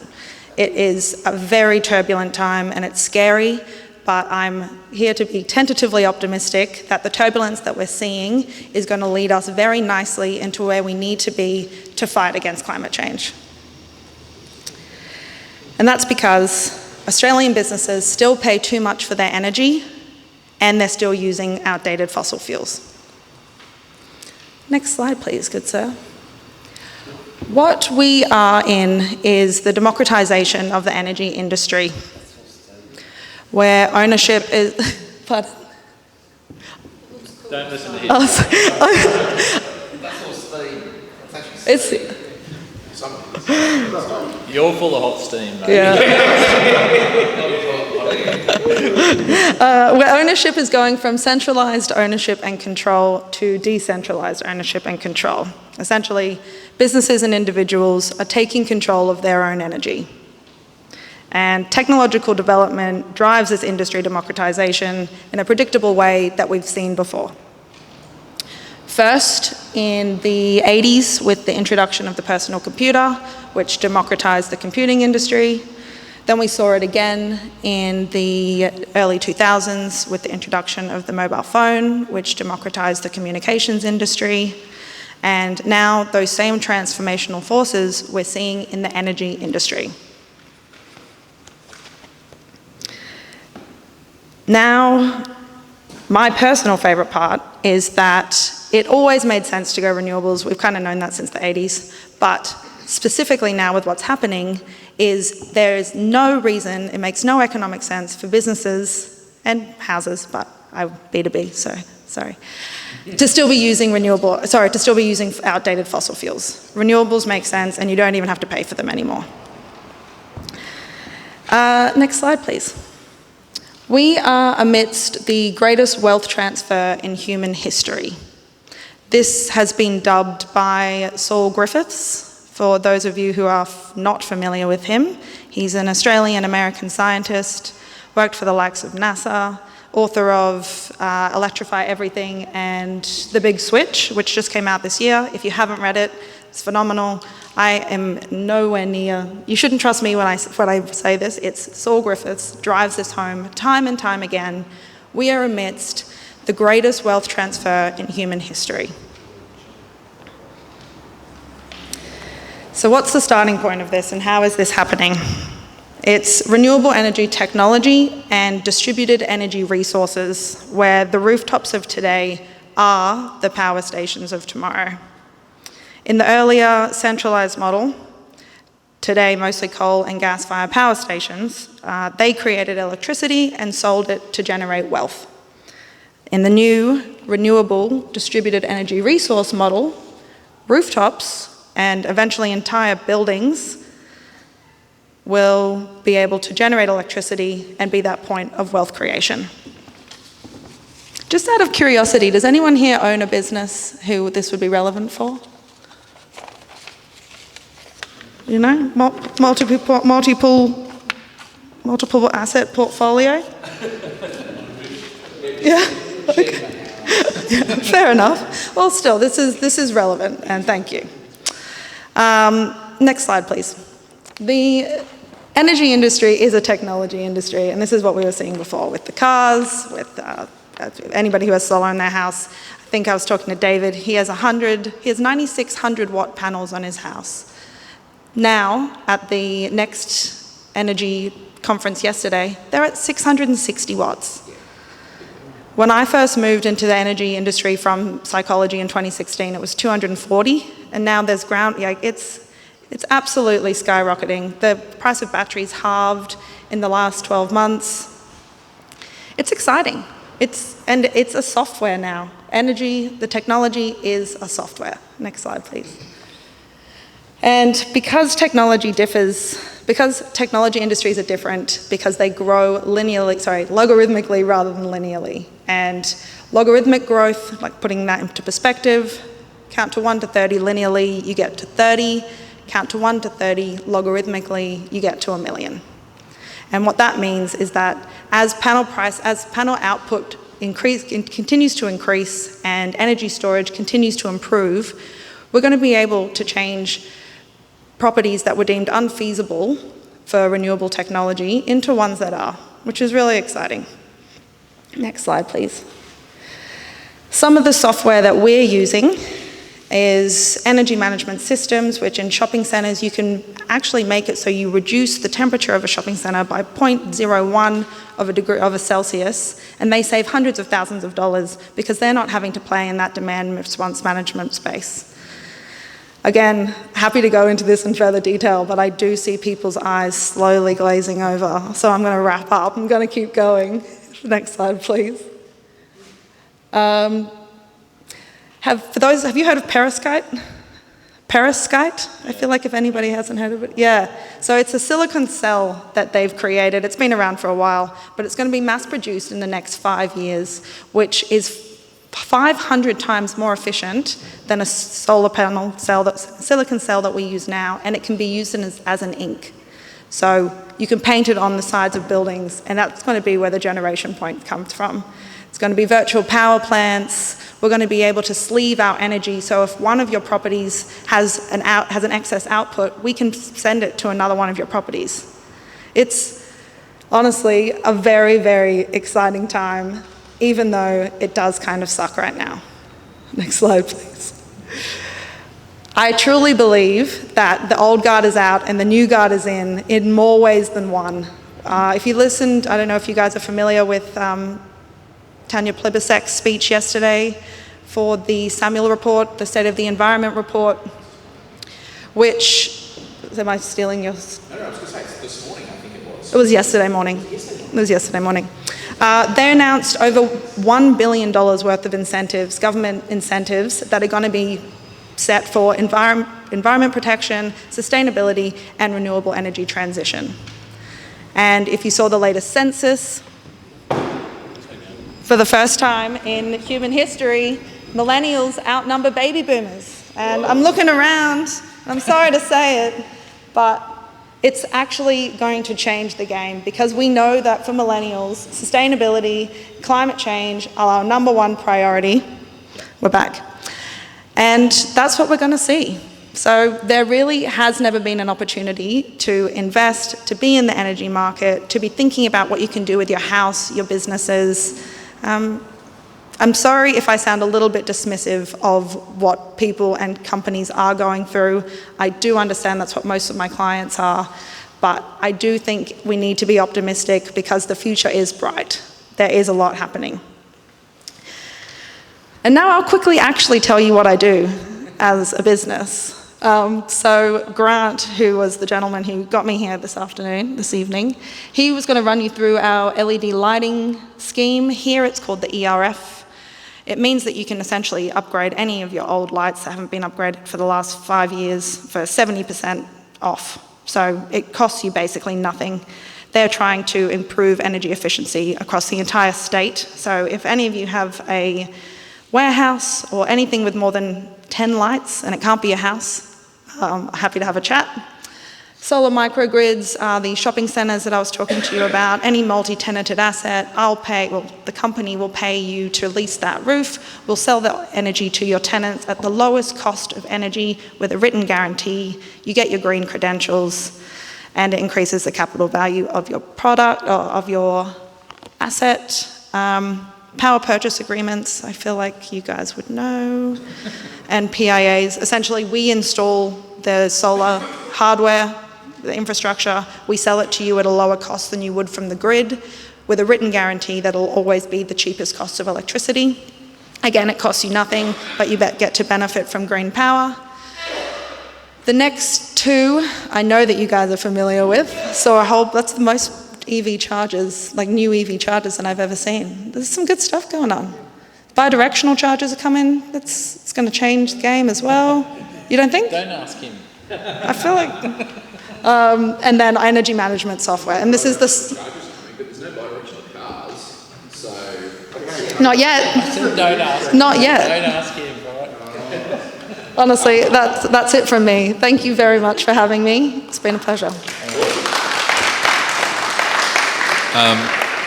It is a very turbulent time and it's scary, but I'm here to be tentatively optimistic that the turbulence that we're seeing is going to lead us very nicely into where we need to be to fight against climate change. And that's because Australian businesses still pay too much for their energy and they're still using outdated fossil fuels. Next slide, please, good sir. What we are in is the democratisation of the energy industry, where ownership is... Pardon? Don't listen to him. It's... You're full of hot steam, mate. Yeah. Where ownership is going from centralised ownership and control to decentralised ownership and control. Essentially, businesses and individuals are taking control of their own energy. And technological development drives this industry democratisation in a predictable way that we've seen before. First, in the 80s with the introduction of the personal computer, which democratised the computing industry. Then we saw it again in the early 2000s with the introduction of the mobile phone, which democratised the communications industry. And now those same transformational forces we're seeing in the energy industry. Now, my personal favourite part is that it always made sense to go renewables. We've kind of known that since the 80s. But specifically now with what's happening is there is no reason, it makes no economic sense for businesses and houses, but I'm B2B, so sorry, to still be using outdated fossil fuels. Renewables make sense and you don't even have to pay for them anymore. Next slide, please. We are amidst the greatest wealth transfer in human history. This has been dubbed by Saul Griffiths, for those of you who are not familiar with him. He's an Australian-American scientist, worked for the likes of NASA, author of Electrify Everything and The Big Switch, which just came out this year. If you haven't read it, it's phenomenal. I am nowhere near, you shouldn't trust me when I say this, it's Saul Griffiths drives this home time and time again. We are amidst the greatest wealth transfer in human history. So what's the starting point of this and how is this happening? It's renewable energy technology and distributed energy resources where the rooftops of today are the power stations of tomorrow. In the earlier centralised model, today mostly coal and gas-fired power stations, they created electricity and sold it to generate wealth. In the new renewable distributed energy resource model, rooftops and eventually entire buildings will be able to generate electricity and be that point of wealth creation. Just out of curiosity, does anyone here own a business who this would be relevant for? You know, multiple asset portfolio? Yeah, okay. Fair enough. Well, still, this is relevant, and thank you. Next slide, please. The energy industry is a technology industry, and this is what we were seeing before with the cars, with anybody who has solar in their house. I think I was talking to David. He has 9,600 watt panels on his house. Now, at the next energy conference yesterday, they're at 660 watts. When I first moved into the energy industry from psychology in 2016, it was 240, and now there's it's absolutely skyrocketing. The price of batteries halved in the last 12 months. It's exciting. It's a software now. Energy, the technology is a software. Next slide, please. And because technology industries are different, because they grow logarithmically rather than linearly. And logarithmic growth, like putting that into perspective, count to 1 to 30 linearly, you get to 30. Count to 1 to 30 logarithmically, you get to 1 million. And what that means is that as panel output continues to increase and energy storage continues to improve, we're going to be able to change properties that were deemed unfeasible for renewable technology into ones that are, which is really exciting. Next slide, please. Some of the software that we're using is energy management systems, which in shopping centres you can actually make it so you reduce the temperature of a shopping centre by 0.01 of a Celsius, and they save hundreds of thousands of dollars because they're not having to play in that demand response management space. Again, happy to go into this in further detail, but I do see people's eyes slowly glazing over, so I'm going to wrap up. I'm going to keep going. Next slide, please. Have you heard of perovskite? Perovskite? I feel like if anybody hasn't heard of it. Yeah. So it's a silicon cell that they've created. It's been around for a while, but it's going to be mass produced in the next 5 years, which is 500 times more efficient than a solar panel cell, silicon cell that we use now, and it can be used as an ink. So you can paint it on the sides of buildings, and that's going to be where the generation point comes from. It's going to be virtual power plants. We're going to be able to sleeve our energy, so if one of your properties has an excess output, we can send it to another one of your properties. It's honestly a very, very exciting time, even though it does kind of suck right now. Next slide, please. I truly believe that the old guard is out and the new guard is in more ways than one. If you listened, I don't know if you guys are familiar with Tanya Plibersek's speech yesterday for the Samuel report, the State of the Environment report, which, am I stealing yours? No, I was going to say it's this morning, I think it was. It was yesterday morning. It was yesterday morning. They announced over $1 billion worth of incentives, government incentives, that are going to be set for environment protection, sustainability, and renewable energy transition. And if you saw the latest census, for the first time in human history, millennials outnumber baby boomers. And I'm looking around, and I'm sorry to say it, but it's actually going to change the game, because we know that for millennials, sustainability, climate change are our #1 priority. We're back. And that's what we're going to see. So there really has never been an opportunity to invest, to be in the energy market, to be thinking about what you can do with your house, your businesses. I'm sorry if I sound a little bit dismissive of what people and companies are going through. I do understand that's what most of my clients are, but I do think we need to be optimistic because the future is bright. There is a lot happening. And now I'll quickly actually tell you what I do as a business. So Grant, who was the gentleman who got me here this evening, he was going to run you through our LED lighting scheme. Here it's called the ERF. It means that you can essentially upgrade any of your old lights that haven't been upgraded for the last 5 years for 70% off. So it costs you basically nothing. They're trying to improve energy efficiency across the entire state. So if any of you have a warehouse or anything with more than 10 lights, and it can't be a house, I'm happy to have a chat. Solar microgrids are the shopping centres that I was talking to you about. Any multi-tenanted asset, the company will pay you to lease that roof. We'll sell the energy to your tenants at the lowest cost of energy with a written guarantee. You get your green credentials, and it increases the capital value of your product or of your asset. Power purchase agreements, I feel like you guys would know. And PIAs, essentially we install the solar hardware, the infrastructure, we sell it to you at a lower cost than you would from the grid, with a written guarantee that it'll always be the cheapest cost of electricity. Again, it costs you nothing, but you get to benefit from green power. The next two, I know that you guys are familiar with, that's the most EV chargers, like new EV chargers that I've ever seen. There's some good stuff going on. Bidirectional chargers are coming, it's going to change the game as well. You don't think? Don't ask him. I feel like... and then energy management software. And this is the... But there's no bidirectional cars, so... Not yet. Don't ask. Not yet. Don't ask him, right? Honestly, that's it from me. Thank you very much for having me. It's been a pleasure.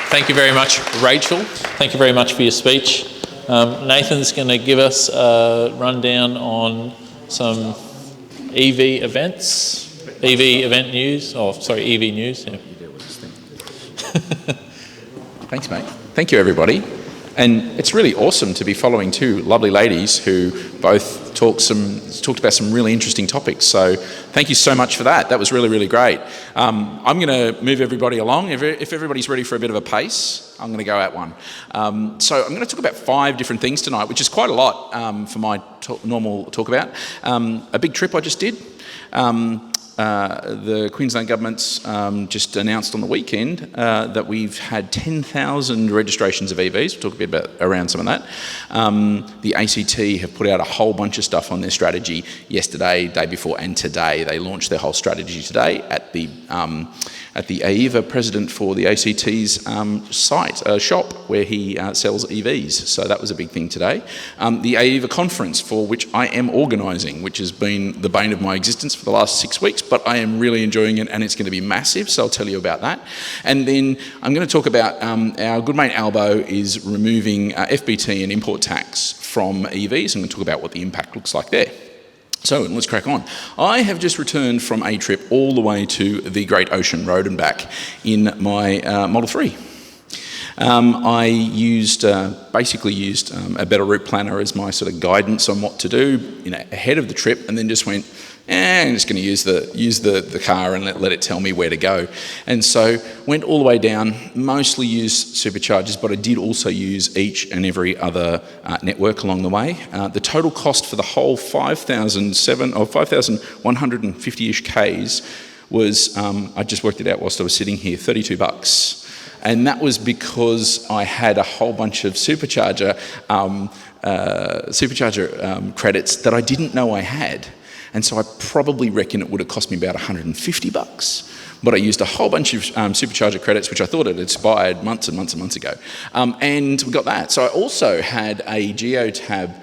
Thank you very much, Rachel. Thank you very much for your speech. Nathan's going to give us a rundown on some EV events. EV event news, EV news. Yeah. Thanks, mate. Thank you, everybody. And it's really awesome to be following two lovely ladies who both talked about some really interesting topics. So thank you so much for that. That was really, really great. I'm going to move everybody along. If everybody's ready for a bit of a pace, I'm going to go at one. So I'm going to talk about 5 different things tonight, which is quite a lot for my normal talk about. A big trip I just did. The Queensland government's just announced on the weekend that we've had 10,000 registrations of EVs. We'll talk a bit around some of that. The ACT have put out a whole bunch of stuff on their strategy yesterday, day before, and today. They launched their whole strategy today at the AEVA president for the ACT's shop where he sells EVs. So that was a big thing today. The AEVA conference, for which I am organising, which has been the bane of my existence for the last 6 weeks, but I am really enjoying it and it's going to be massive, so I'll tell you about that. And then I'm going to talk about our good mate Albo is removing FBT and import tax from EVs. I'm going to talk about what the impact looks like there. So let's crack on. I have just returned from a trip all the way to the Great Ocean Road and back in my Model 3. I basically used a better route planner as my sort of guidance on what to do ahead of the trip, and then just went, I'm just going to use the car and let it tell me where to go. And so went all the way down, mostly used superchargers, but I did also use each and every other network along the way. The total cost for the whole 5,150-ish Ks was, I just worked it out whilst I was sitting here, $32. And that was because I had a whole bunch of supercharger credits that I didn't know I had. And so I probably reckon it would have cost me about $150. But I used a whole bunch of supercharger credits, which I thought had expired months and months and months ago. And we got that. So I also had a geotab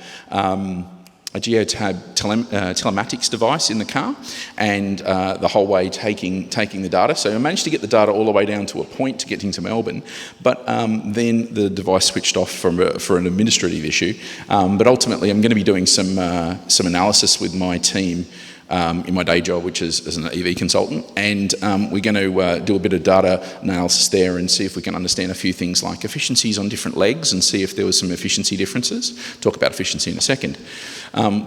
telematics device in the car, and the whole way taking the data. So I managed to get the data all the way down to a point to get into Melbourne, but then the device switched off for an administrative issue. But ultimately, I'm going to be doing some analysis with my team in my day job, which is as an EV consultant, and we're going to do a bit of data analysis there and see if we can understand a few things like efficiencies on different legs and see if there was some efficiency differences. Talk about efficiency in a second.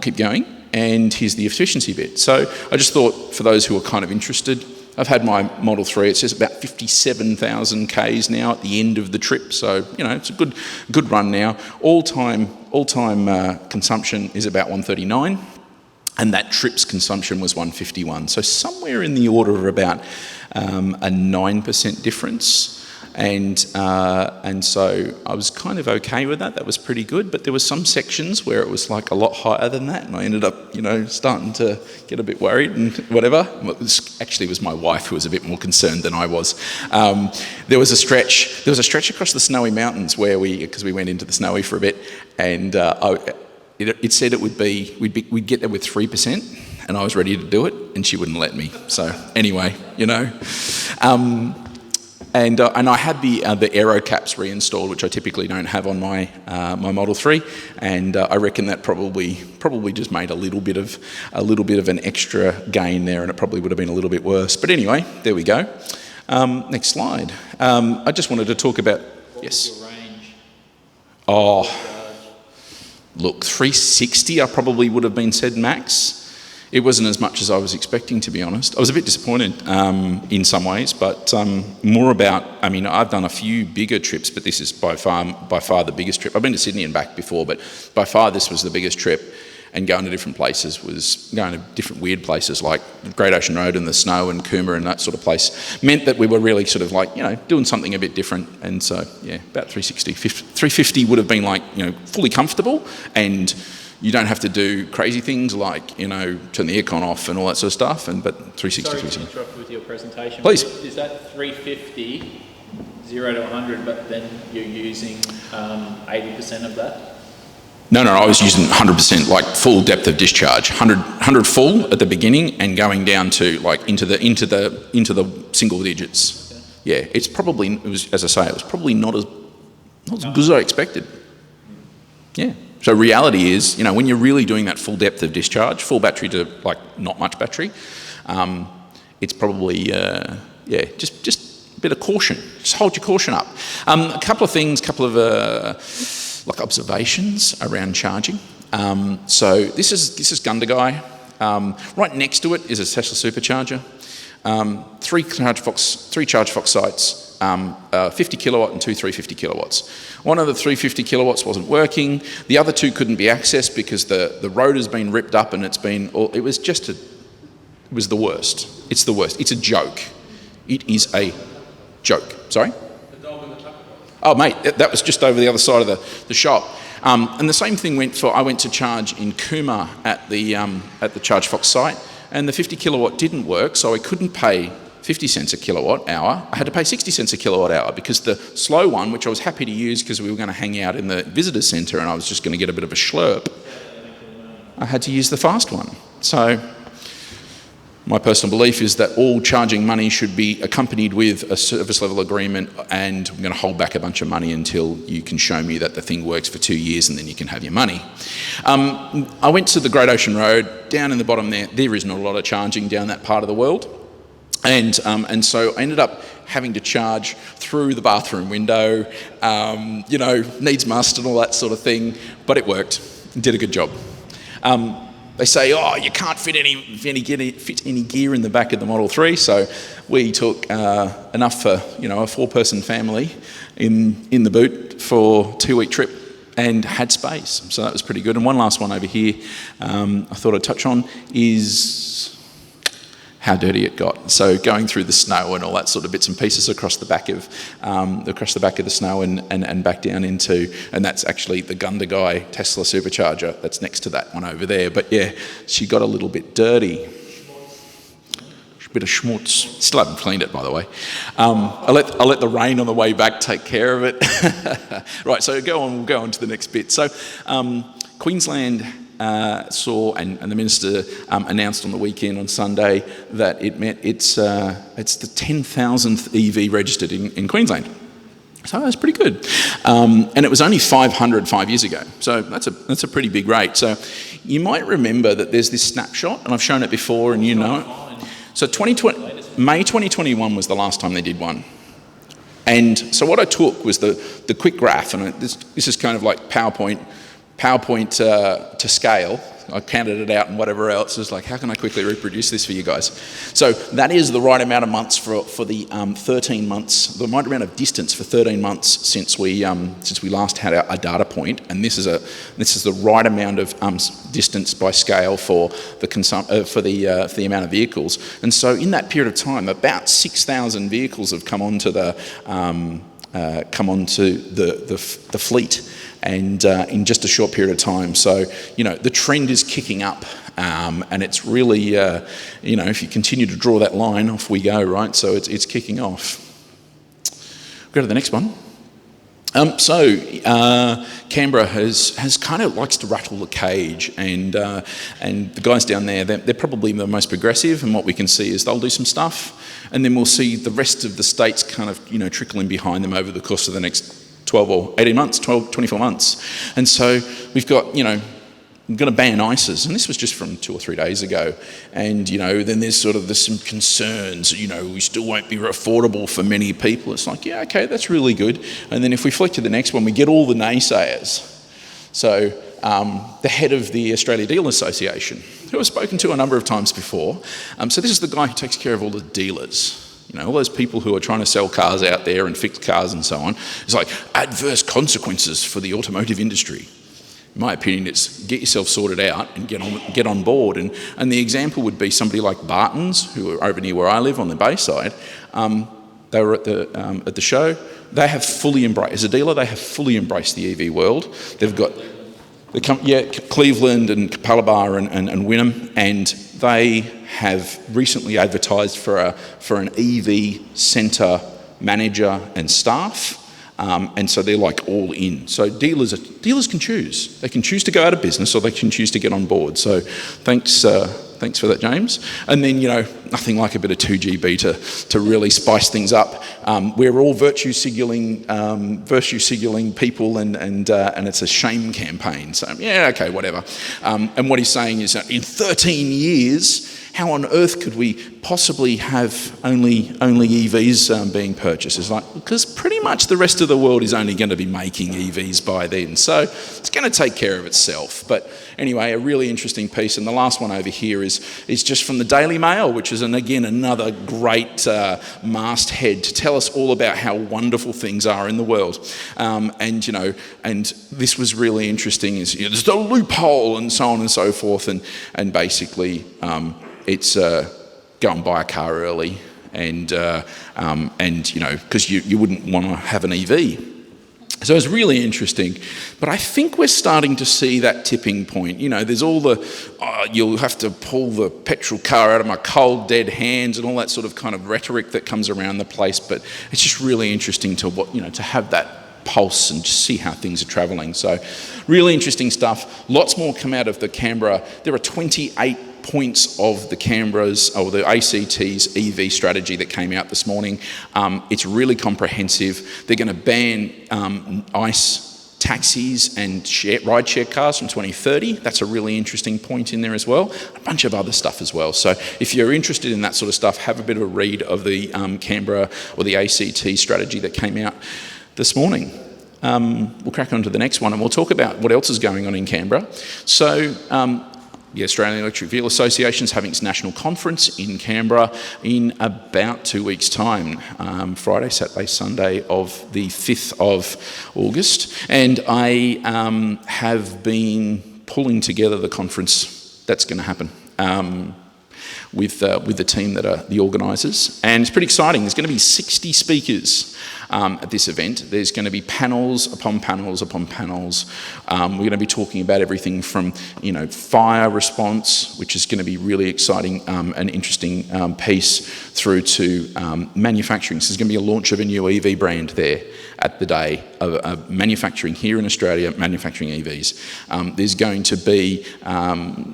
Keep going, and here's the efficiency bit. So I just thought, for those who are kind of interested, I've had my Model 3, it says about 57,000 Ks now at the end of the trip, so it's a good run now. All-time consumption is about 139. And that trip's consumption was 151. So somewhere in the order of about a 9% difference. And so I was kind of okay with that. That was pretty good. But there were some sections where it was like a lot higher than that. And I ended up, starting to get a bit worried and whatever. It was my wife who was a bit more concerned than I was. There was a stretch across the snowy mountains because we went into the snowy for a bit. And it said it would be, we'd get there with 3%, and I was ready to do it, and she wouldn't let me. So anyway, and I had the aero caps reinstalled, which I typically don't have on my my Model 3, and I reckon that probably just made a little bit of an extra gain there, and it probably would have been a little bit worse. But anyway, there we go. Next slide. I just wanted to talk about yes. Your range? Oh, look, 360. I probably would have been said max. It wasn't as much as I was expecting, to be honest. I was a bit disappointed in some ways, but more about, I mean, I've done a few bigger trips, but this is by far the biggest trip. I've been to Sydney and back before, but by far this was the biggest trip. And going to different places was going to different weird places like Great Ocean Road and the snow and Coomera and that sort of place meant that we were really sort of like, doing something a bit different. And so, yeah, about 360. 350 would have been like, fully comfortable, and you don't have to do crazy things like, turn the aircon off and all that sort of stuff. But 360. Sorry to interrupt with your presentation. Please. Is that 350, 0 to 100, but then you're using 80% of that? No, I was using 100%, like full depth of discharge, 100 full at the beginning and going down to like into the single digits. Okay. Yeah, it was probably not as good as I expected. Yeah. So reality is, when you're really doing that full depth of discharge, full battery to like not much battery, it's probably just a bit of caution. Just hold your caution up. A couple of observations around charging. So this is Gundagai. Right next to it is a Tesla supercharger. Three ChargeFox sites, 50 kilowatt and two 350 kilowatts. One of the 350 kilowatts wasn't working. The other two couldn't be accessed because the road has been ripped up and it was the worst. It's the worst. It's a joke. It is a joke. Sorry? Oh, mate, that was just over the other side of the shop. And the same thing I went to charge in Coomera at the ChargeFox site, and the 50 kilowatt didn't work, so I couldn't pay 50 cents a kilowatt hour. I had to pay 60 cents a kilowatt hour because the slow one, which I was happy to use because we were going to hang out in the visitor centre and I was just going to get a bit of a schlurp, I had to use the fast one. So my personal belief is that all charging money should be accompanied with a service level agreement, and I'm going to hold back a bunch of money until you can show me that the thing works for 2 years and then you can have your money. I went to the Great Ocean Road. Down in the bottom there is not a lot of charging down that part of the world. And so I ended up having to charge through the bathroom window, needs must and all that sort of thing, but it worked. It did a good job. They say, you can't fit any gear in the back of the Model 3, so we took enough for a 4-person family in the boot for a 2-week trip and had space. So that was pretty good. And one last one over here I thought I'd touch on is how dirty it got. So going through the snow and all that sort of bits and pieces across the back of the snow and back down into, and that's actually the Gundagai Tesla supercharger that's next to that one over there. But yeah, she got a little bit dirty. A bit of schmutz. Still haven't cleaned it, by the way. I'll let the rain on the way back take care of it. Right, so we'll go on to the next bit. So Queensland saw, and the Minister announced on the weekend on Sunday that it's the 10,000th EV registered in Queensland. So that's pretty good. And it was only 500 5 years ago. So that's a pretty big rate. So you might remember that there's this snapshot, and I've shown it before and you know it. So May 2021 was the last time they did one. And so what I took was the quick graph, and this is kind of like PowerPoint to scale. I counted it out and whatever else. It was like, how can I quickly reproduce this for you guys? So that is the right amount of months for the 13 months, the right amount of distance for 13 months since we last had our data point, and this is the right amount of distance by scale for the amount of vehicles. And so in that period of time, about 6,000 vehicles have come onto the fleet. And in just a short period of time. So, the trend is kicking up, and it's really, if you continue to draw that line, off we go, right? So it's kicking off. Go to the next one. Canberra has kind of likes to rattle the cage, and the guys down there, they're probably the most progressive, and what we can see is they'll do some stuff, and then we'll see the rest of the states kind of, trickling behind them over the course of the next 12 or 18 months, 24 months. And so we've got, we're going to ban ISAs, and this was just from 2 or 3 days ago. And, then there's some concerns, we still won't be affordable for many people. It's like, yeah, okay, that's really good. And then if we flick to the next one, we get all the naysayers. So the head of the Australia Dealer Association, who I've spoken to a number of times before. So this is the guy who takes care of all the dealers. All those people who are trying to sell cars out there and fix cars and so on. It's like adverse consequences for the automotive industry. In my opinion, it's get yourself sorted out and get on board. And the example would be somebody like Barton's, who are over near where I live on the Bayside. They were at the show. They have fully embraced, as a dealer, they have fully embraced the EV world. They've got Cleveland and Capalaba and Wynnum, and they have recently advertised for an EV centre manager and staff. And so they're like all in. So dealers can choose. They can choose to go out of business, or they can choose to get on board. So thanks for that, James. And then, nothing like a bit of 2GB to really spice things up. We're all virtue signaling people, and it's a shame campaign. So yeah, okay, whatever. And what he's saying is that in 13 years, how on earth could we possibly have only EVs being purchased? It's like, because pretty much the rest of the world is only going to be making EVs by then. So it's going to take care of itself. But anyway, a really interesting piece. And the last one over here is just from the Daily Mail, which is, again, another great masthead to tell us all about how wonderful things are in the world. And this was really interesting. There's a loophole and so on and so forth. And basically, it's go and buy a car early, and because you wouldn't want to have an EV. So it's really interesting, but I think we're starting to see that tipping point. There's all the you'll have to pull the petrol car out of my cold dead hands and all that sort of kind of rhetoric that comes around the place. But it's just really interesting to to have that pulse and just see how things are travelling. So really interesting stuff. Lots more come out of the Canberra. There are 28 points of the the ACT's EV strategy that came out this morning. It's really comprehensive. They're going to ban ICE taxis and rideshare cars from 2030. That's a really interesting point in there as well. A bunch of other stuff as well. So if you're interested in that sort of stuff, have a bit of a read of the Canberra or the ACT strategy that came out this morning. We'll crack on to the next one, and we'll talk about what else is going on in Canberra. So the Australian Electric Vehicle Association is having its national conference in Canberra in about 2 weeks' time, Friday, Saturday, Sunday of the 5th of August. And I have been pulling together the conference that's going to happen with the team that are the organisers. And it's pretty exciting. There's going to be 60 speakers at this event. There's going to be panels upon panels upon panels. We're going to be talking about everything from, fire response, which is going to be really exciting and interesting piece, through to manufacturing. So there's going to be a launch of a new EV brand there at the day of manufacturing here in Australia, manufacturing EVs. There's going to be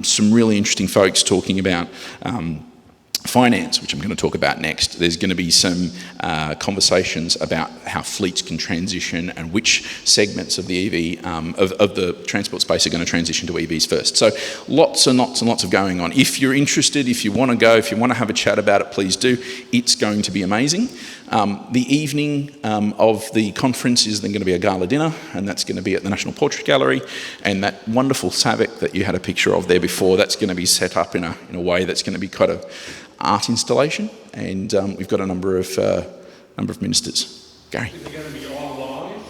some really interesting folks talking about finance, which I'm going to talk about next. There's going to be some conversations about how fleets can transition and which segments of the EV, of the transport space are going to transition to EVs first. So lots and lots and lots of going on. If you're interested, if you want to go, if you want to have a chat about it, please do. It's going to be amazing. The evening of the conference is then going to be a gala dinner, and that's going to be at the National Portrait Gallery. And that wonderful Savic that you had a picture of there before, that's going to be set up in a way that's going to be quite a art installation, and we've got a number of ministers. Gary? Is it going to be online?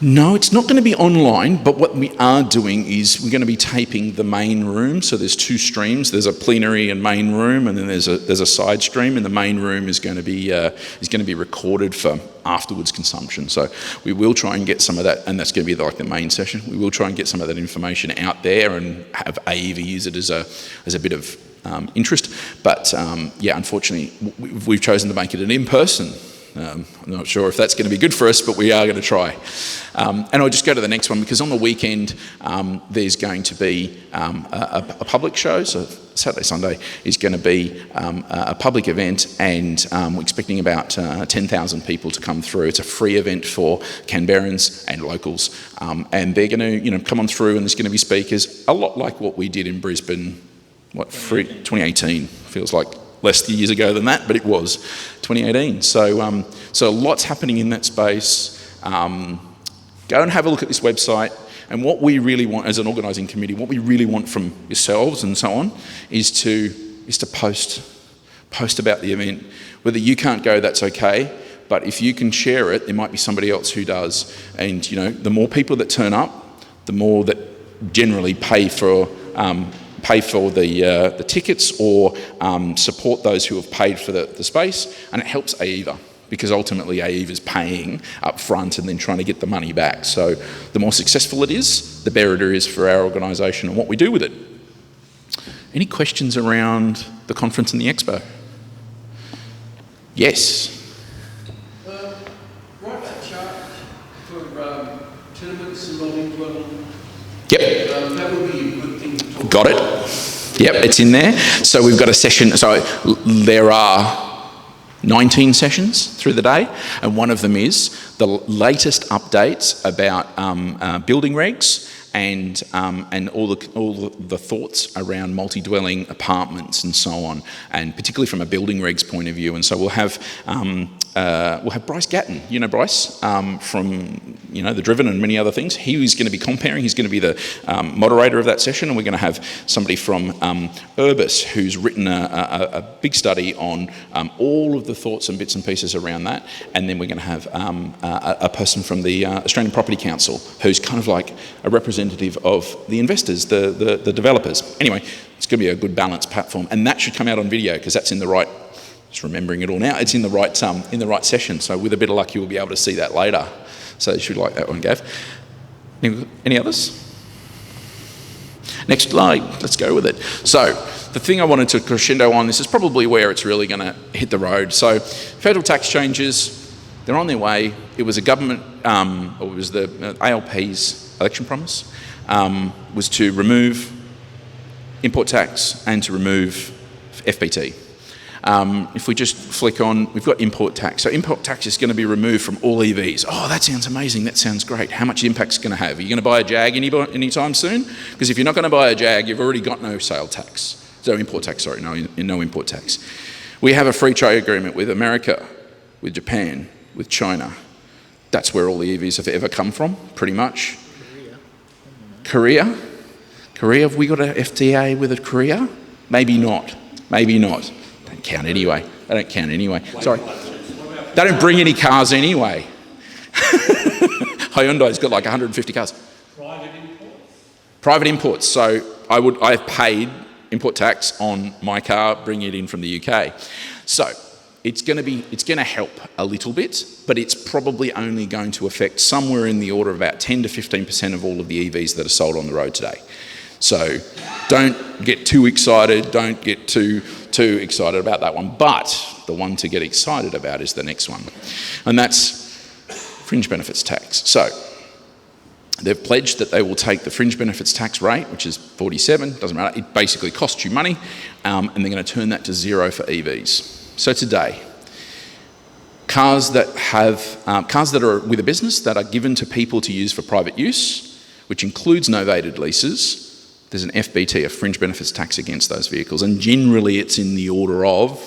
No, it's not going to be online, but what we are doing is we're going to be taping the main room. So there's 2 streams. There's a plenary and main room, and then there's a side stream, and the main room is going to be recorded for afterwards consumption. So we will try and get some of that, and that's going to be like the main session. We will try and get some of that information out there and have AEVA use it as a bit of interest, but unfortunately we've chosen to make it an in-person I'm not sure if that's going to be good for us, but we are going to try. And I'll just go to the next one, because on the weekend there's going to be a public show. So Saturday, Sunday is going to be a public event, and we're expecting about 10,000 people to come through. It's a free event for Canberrans and locals, and they're going to come on through, and there's going to be speakers, a lot like what we did in Brisbane, 2018, feels like less years ago than that, but it was 2018. So lots happening in that space. Go and have a look at this website. And what we really want as an organising committee, what we really want from yourselves and so on, is to post about the event. Whether you can't go, that's okay. But if you can share it, there might be somebody else who does. And the more people that turn up, the more that generally pay for the tickets or support those who have paid for the space, and it helps AEVA, because ultimately AEVA is paying up front and then trying to get the money back. So the more successful it is, the better it is for our organisation and what we do with it. Any questions around the conference and the expo? Yes. Write that chart for tenements and non-indwelling. Yep. That would be a good thing to talk Got it. about. Yep, it's in there. So we've got a session. So there are 19 sessions through the day, and one of them is the latest updates about building regs and all the thoughts around multi-dwelling apartments and so on, and particularly from a building regs point of view. And so we'll have Bryce Gatton, Bryce, from the Driven and many other things. He is going to be comparing. He's going to be the moderator of that session, and we're going to have somebody from Urbis, who's written a big study on all of the thoughts and bits and pieces around that. And then we're going to have a person from the Australian Property Council, who's kind of like a representative of the investors, the developers. Anyway, it's going to be a good balanced platform, and that should come out on video, because that's in the right. Just remembering it all now. It's in the right session. So with a bit of luck, you will be able to see that later. So you should like that one, Gav. Any others? Next slide. Let's go with it. So the thing I wanted to crescendo on, this is probably where it's really going to hit the road. So federal tax changes, they're on their way. It was a government, or it was the ALP's election promise, was to remove import tax and to remove FBT. If we just flick on, we've got import tax. So import tax is going to be removed from all EVs. Oh, that sounds amazing. That sounds great. How much impact is it going to have? Are you going to buy a Jag anytime soon? Because if you're not going to buy a Jag, you've already got no sale tax. So import tax, sorry, no import tax. We have a free trade agreement with America, with Japan, with China. That's where all the EVs have ever come from, pretty much. Korea, have we got an FTA with Korea? Maybe not. Don't count anyway. They don't count anyway. Sorry. They don't bring any cars anyway. Hyundai's got like 150 cars. Private imports. So I've paid import tax on my car, bringing it in from the UK. So it's going to help a little bit, but it's probably only going to affect somewhere in the order of about 10 to 15% of all of the EVs that are sold on the road today. So don't get too excited. Don't get too excited about that one. But the one to get excited about is the next one, and that's Fringe Benefits Tax. So they've pledged that they will take the Fringe Benefits Tax rate, which is 47, doesn't matter, it basically costs you money, and they're going to turn that to zero for EVs. So today, cars that are with a business that are given to people to use for private use, which includes novated leases, there's an FBT, a Fringe Benefits Tax, against those vehicles, and generally it's in the order of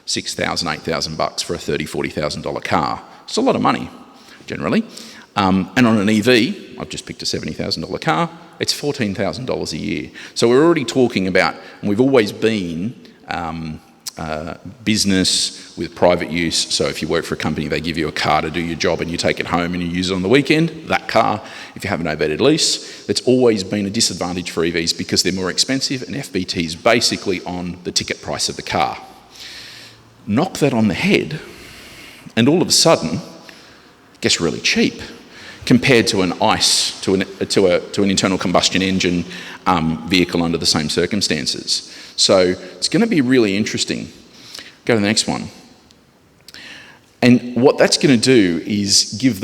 $6,000, $8,000 for a $30,000, $40,000 car. It's a lot of money, generally. And on an EV, I've just picked a $70,000 car, it's $14,000 a year. So we're already talking about, and we've always been business with private use. So if you work for a company, they give you a car to do your job and you take it home and you use it on the weekend. That car, if you have a novated lease, it's always been a disadvantage for EVs because they're more expensive, and FBT is basically on the ticket price of the car. Knock that on the head, and all of a sudden, it gets really cheap compared to an ICE, to an internal combustion engine vehicle under the same circumstances. So it's going to be really interesting. Go to the next one. And what that's going to do is give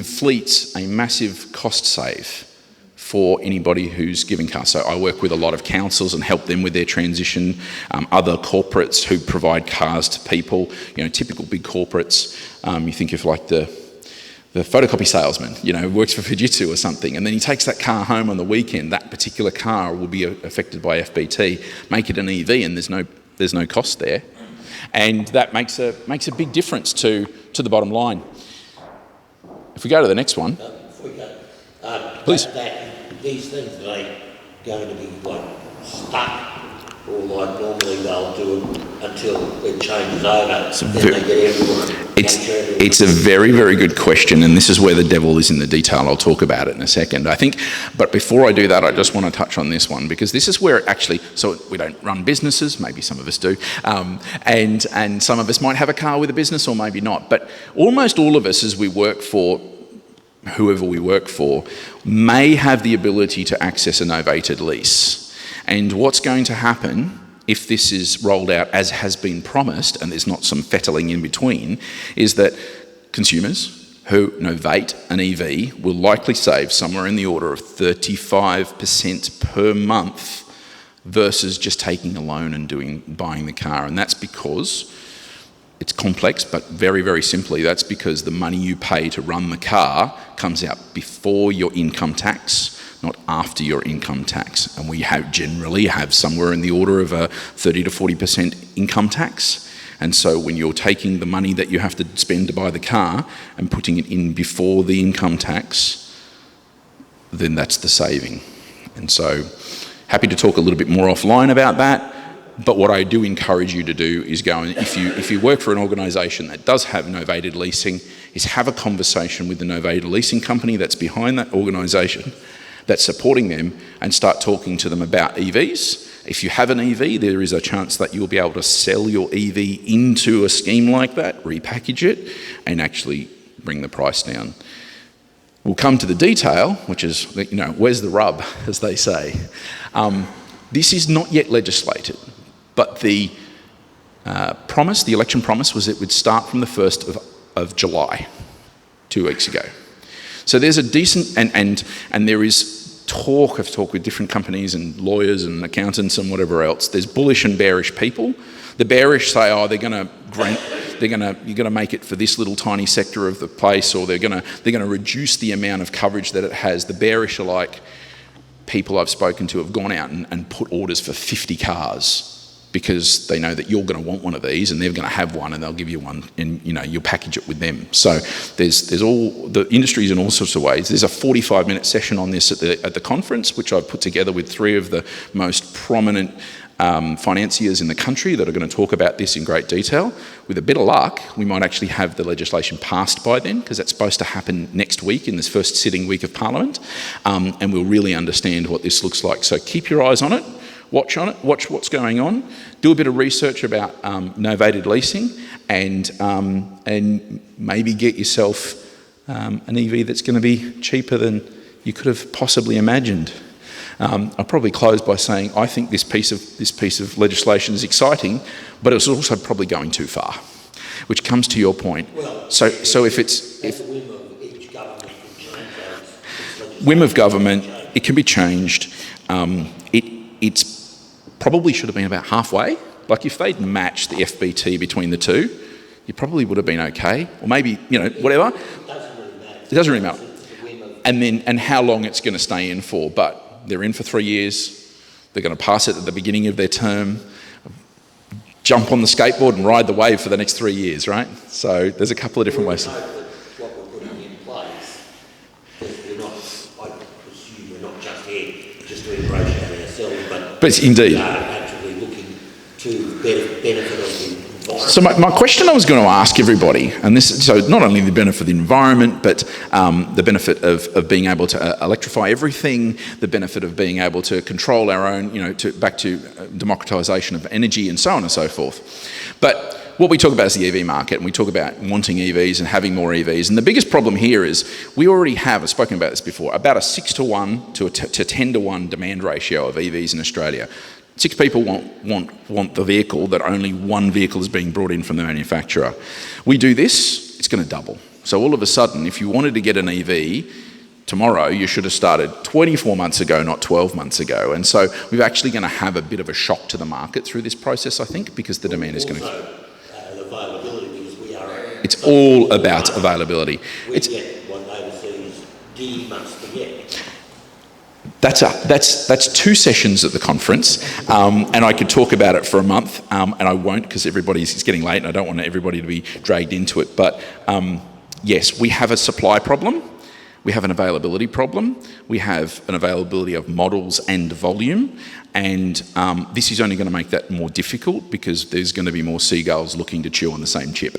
fleets a massive cost save for anybody who's giving cars. So I work with a lot of councils and help them with their transition, other corporates who provide cars to people, typical big corporates. You think of like the photocopy salesman, works for Fujitsu or something, and then he takes that car home on the weekend. That particular car will be affected by FBT, make it an EV, and there's no cost there. And that makes a big difference to the bottom line. If we go to the next one. Before we go, please. These things, are they going to be like stuck? Or like normally they'll do it until it changes over, then they get everyone. It's a very, very good question, and this is where the devil is in the detail. I'll talk about it in a second, I think. But before I do that, I just want to touch on this one, because this is where it actually, so we don't run businesses, maybe some of us do, and some of us might have a car with a business or maybe not, but almost all of us, as we work for whoever we work for, may have the ability to access a novated lease. And what's going to happen if this is rolled out as has been promised, and there's not some fettling in between, is that consumers who novate an EV will likely save somewhere in the order of 35% per month versus just taking a loan and buying the car. And that's because it's complex, but very, very simply, that's because the money you pay to run the car comes out before your income tax, not after your income tax. And we generally have somewhere in the order of a 30 to 40% income tax. And so when you're taking the money that you have to spend to buy the car and putting it in before the income tax, then that's the saving. And so happy to talk a little bit more offline about that. But what I do encourage you to do is go and, if you work for an organisation that does have novated leasing, is have a conversation with the novated leasing company that's behind that organisation, that's supporting them, and start talking to them about EVs. If you have an EV, there is a chance that you'll be able to sell your EV into a scheme like that, repackage it, and actually bring the price down. We'll come to the detail, which is, where's the rub, as they say. This is not yet legislated, but the promise, the election promise, was it would start from the 1st of July, 2 weeks ago. So there's a decent, and there is talk with different companies and lawyers and accountants and whatever else. There's bullish and bearish people. The bearish say, oh, you're going to make it for this little tiny sector of the place, or they're going to reduce the amount of coverage that it has. The bearish are like people I've spoken to have gone out and put orders for 50 cars because they know that you're going to want one of these, and they're going to have one, and they'll give you one, and you'll package it with them. So there's all the industries in all sorts of ways. There's a 45-minute session on this at the conference, which I've put together with 3 of the most prominent financiers in the country that are going to talk about this in great detail. With a bit of luck, we might actually have the legislation passed by then, because that's supposed to happen next week in this first sitting week of Parliament, and we'll really understand what this looks like. So keep your eyes on it. Watch what's going on, do a bit of research about novated leasing, and maybe get yourself an EV that's going to be cheaper than you could have possibly imagined. I'll probably close by saying I think this piece of legislation is exciting, but it's also probably going too far, which comes to your point. Well, so if whim of government, it can be changed. It's probably should have been about halfway. Like if they'd matched the FBT between the two, you probably would have been okay. Or maybe, whatever. It doesn't really matter. And how long it's going to stay in for. But they're in for 3 years. They're going to pass it at the beginning of their term, jump on the skateboard and ride the wave for the next 3 years, right? So there's a couple of different ways. What we're putting in place, we're not, I presume we're not just here just to embrace ourselves, but indeed. Actually looking to benefit of the environment. So my question I was going to ask everybody, and so not only the benefit of the environment, but the benefit of being able to electrify everything, the benefit of being able to control our own, back to democratisation of energy and so on and so forth. But what we talk about is the EV market, and we talk about wanting EVs and having more EVs. And the biggest problem here is we already have, I've spoken about this before, about a 6 to 1 to 10 to 1 demand ratio of EVs in Australia. 6 people want the vehicle that only one vehicle is being brought in from the manufacturer. We do this, it's going to double. So all of a sudden, if you wanted to get an EV tomorrow, you should have started 24 months ago, not 12 months ago. And so we're actually going to have a bit of a shock to the market through this process, I think, because the demand is going to... The availability, because we are... It's all about availability. We get what overseas D months to get. That's 2 sessions at the conference, and I could talk about it for a month, and I won't because it's getting late and I don't want everybody to be dragged into it. But yes, we have a supply problem, we have an availability problem, we have an availability of models and volume, and this is only going to make that more difficult because there's going to be more seagulls looking to chew on the same chip.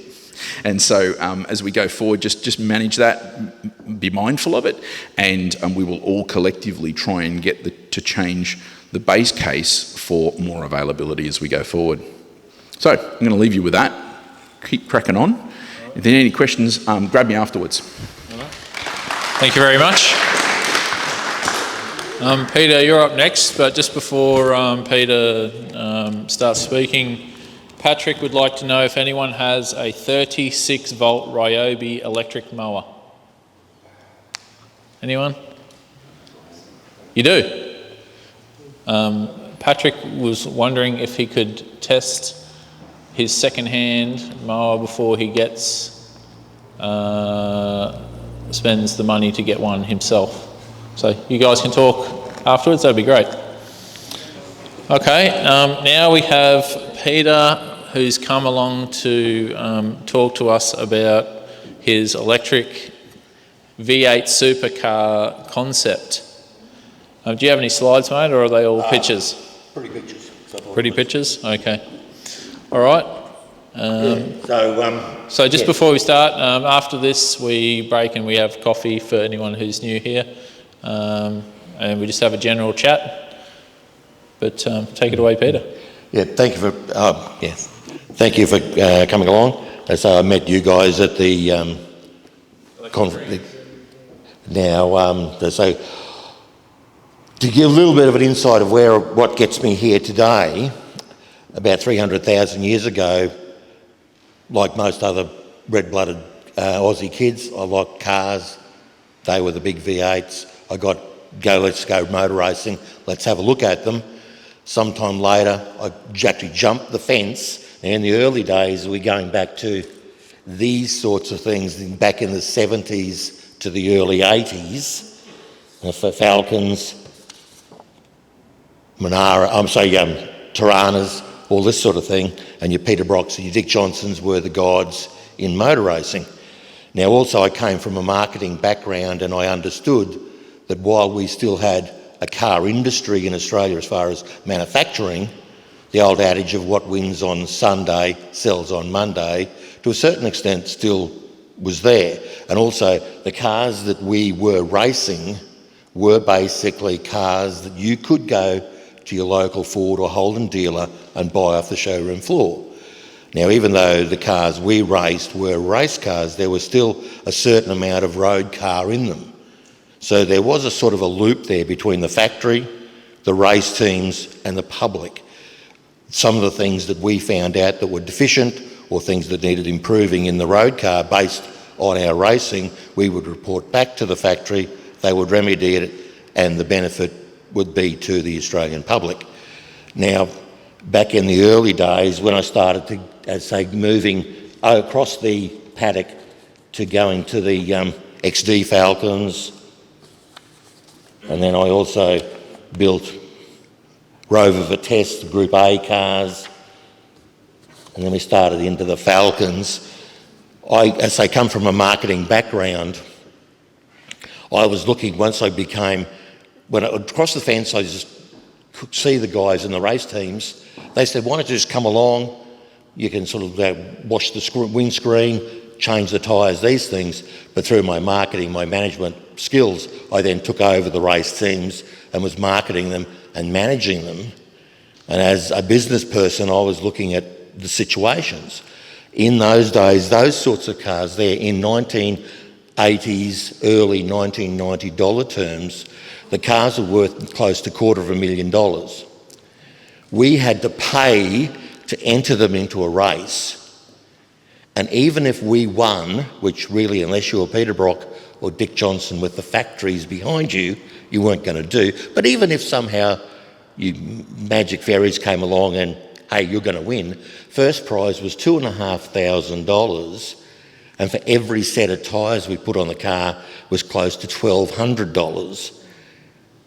And so as we go forward, just manage that, be mindful of it, and we will all collectively try and get to change the base case for more availability as we go forward. So I'm going to leave you with that. Keep cracking on. If there are any questions, grab me afterwards. Thank you very much. Peter, you're up next, but just before Peter starts speaking, Patrick would like to know if anyone has a 36-volt Ryobi electric mower. Anyone? You do? Patrick was wondering if he could test his second-hand mower before he spends the money to get one himself. So you guys can talk afterwards, that'd be great. Okay, now we have Peter, who's come along to talk to us about his electric V8 supercar concept. Do you have any slides, mate, or are they all pictures? Pretty pictures. Pretty pictures? Okay. All right. So just before we start, after this we break and we have coffee for anyone who's new here, and we just have a general chat. But take it away, Peter. Yeah, thank you for thank you for coming along. So I met you guys at the conference. Now, so to give a little bit of an insight of what gets me here today, about 300,000 years ago, like most other red-blooded Aussie kids, I liked cars. They were the big V8s. I got, let's go motor racing. Let's have a look at them. Sometime later, I actually jumped the fence. And in the early days, we're going back to these sorts of things back in the 70s to the early 80s. For Falcons, Tiranas, all this sort of thing. And your Peter Brocks and your Dick Johnsons were the gods in motor racing. Now, also, I came from a marketing background and I understood that while we still had a car industry in Australia as far as manufacturing, the old adage of what wins on Sunday sells on Monday, to a certain extent still was there. And also the cars that we were racing were basically cars that you could go to your local Ford or Holden dealer and buy off the showroom floor. Now, even though the cars we raced were race cars, there was still a certain amount of road car in them. So there was a sort of a loop there between the factory, the race teams and the public. Some of the things that we found out that were deficient or things that needed improving in the road car based on our racing, we would report back to the factory, they would remedy it, and the benefit would be to the Australian public. Now, back in the early days when I started to, as say, moving across the paddock to going to the XD Falcons, and then I also built Rover Vitesse, Group A cars, and then we started into the Falcons. As I come from a marketing background, I was looking, once I became, when I would cross the fence, I just could see the guys in the race teams. They said, why don't you just come along? You can sort of wash the windscreen, change the tyres, these things. But through my marketing, my management skills, I then took over the race teams and was marketing them and managing them. And as a business person, I was looking at the situations. In those days, those sorts of cars there, in 1980s, early 1990 dollar terms, the cars were worth close to $250,000. we had to pay to enter them into a race. And even if we won, which really, unless you were Peter Brock or Dick Johnson with the factories behind you, you weren't going to do. But even if somehow magic fairies came along and, hey, you're going to win, first prize was $2,500, and for every set of tyres we put on the car was close to $1,200.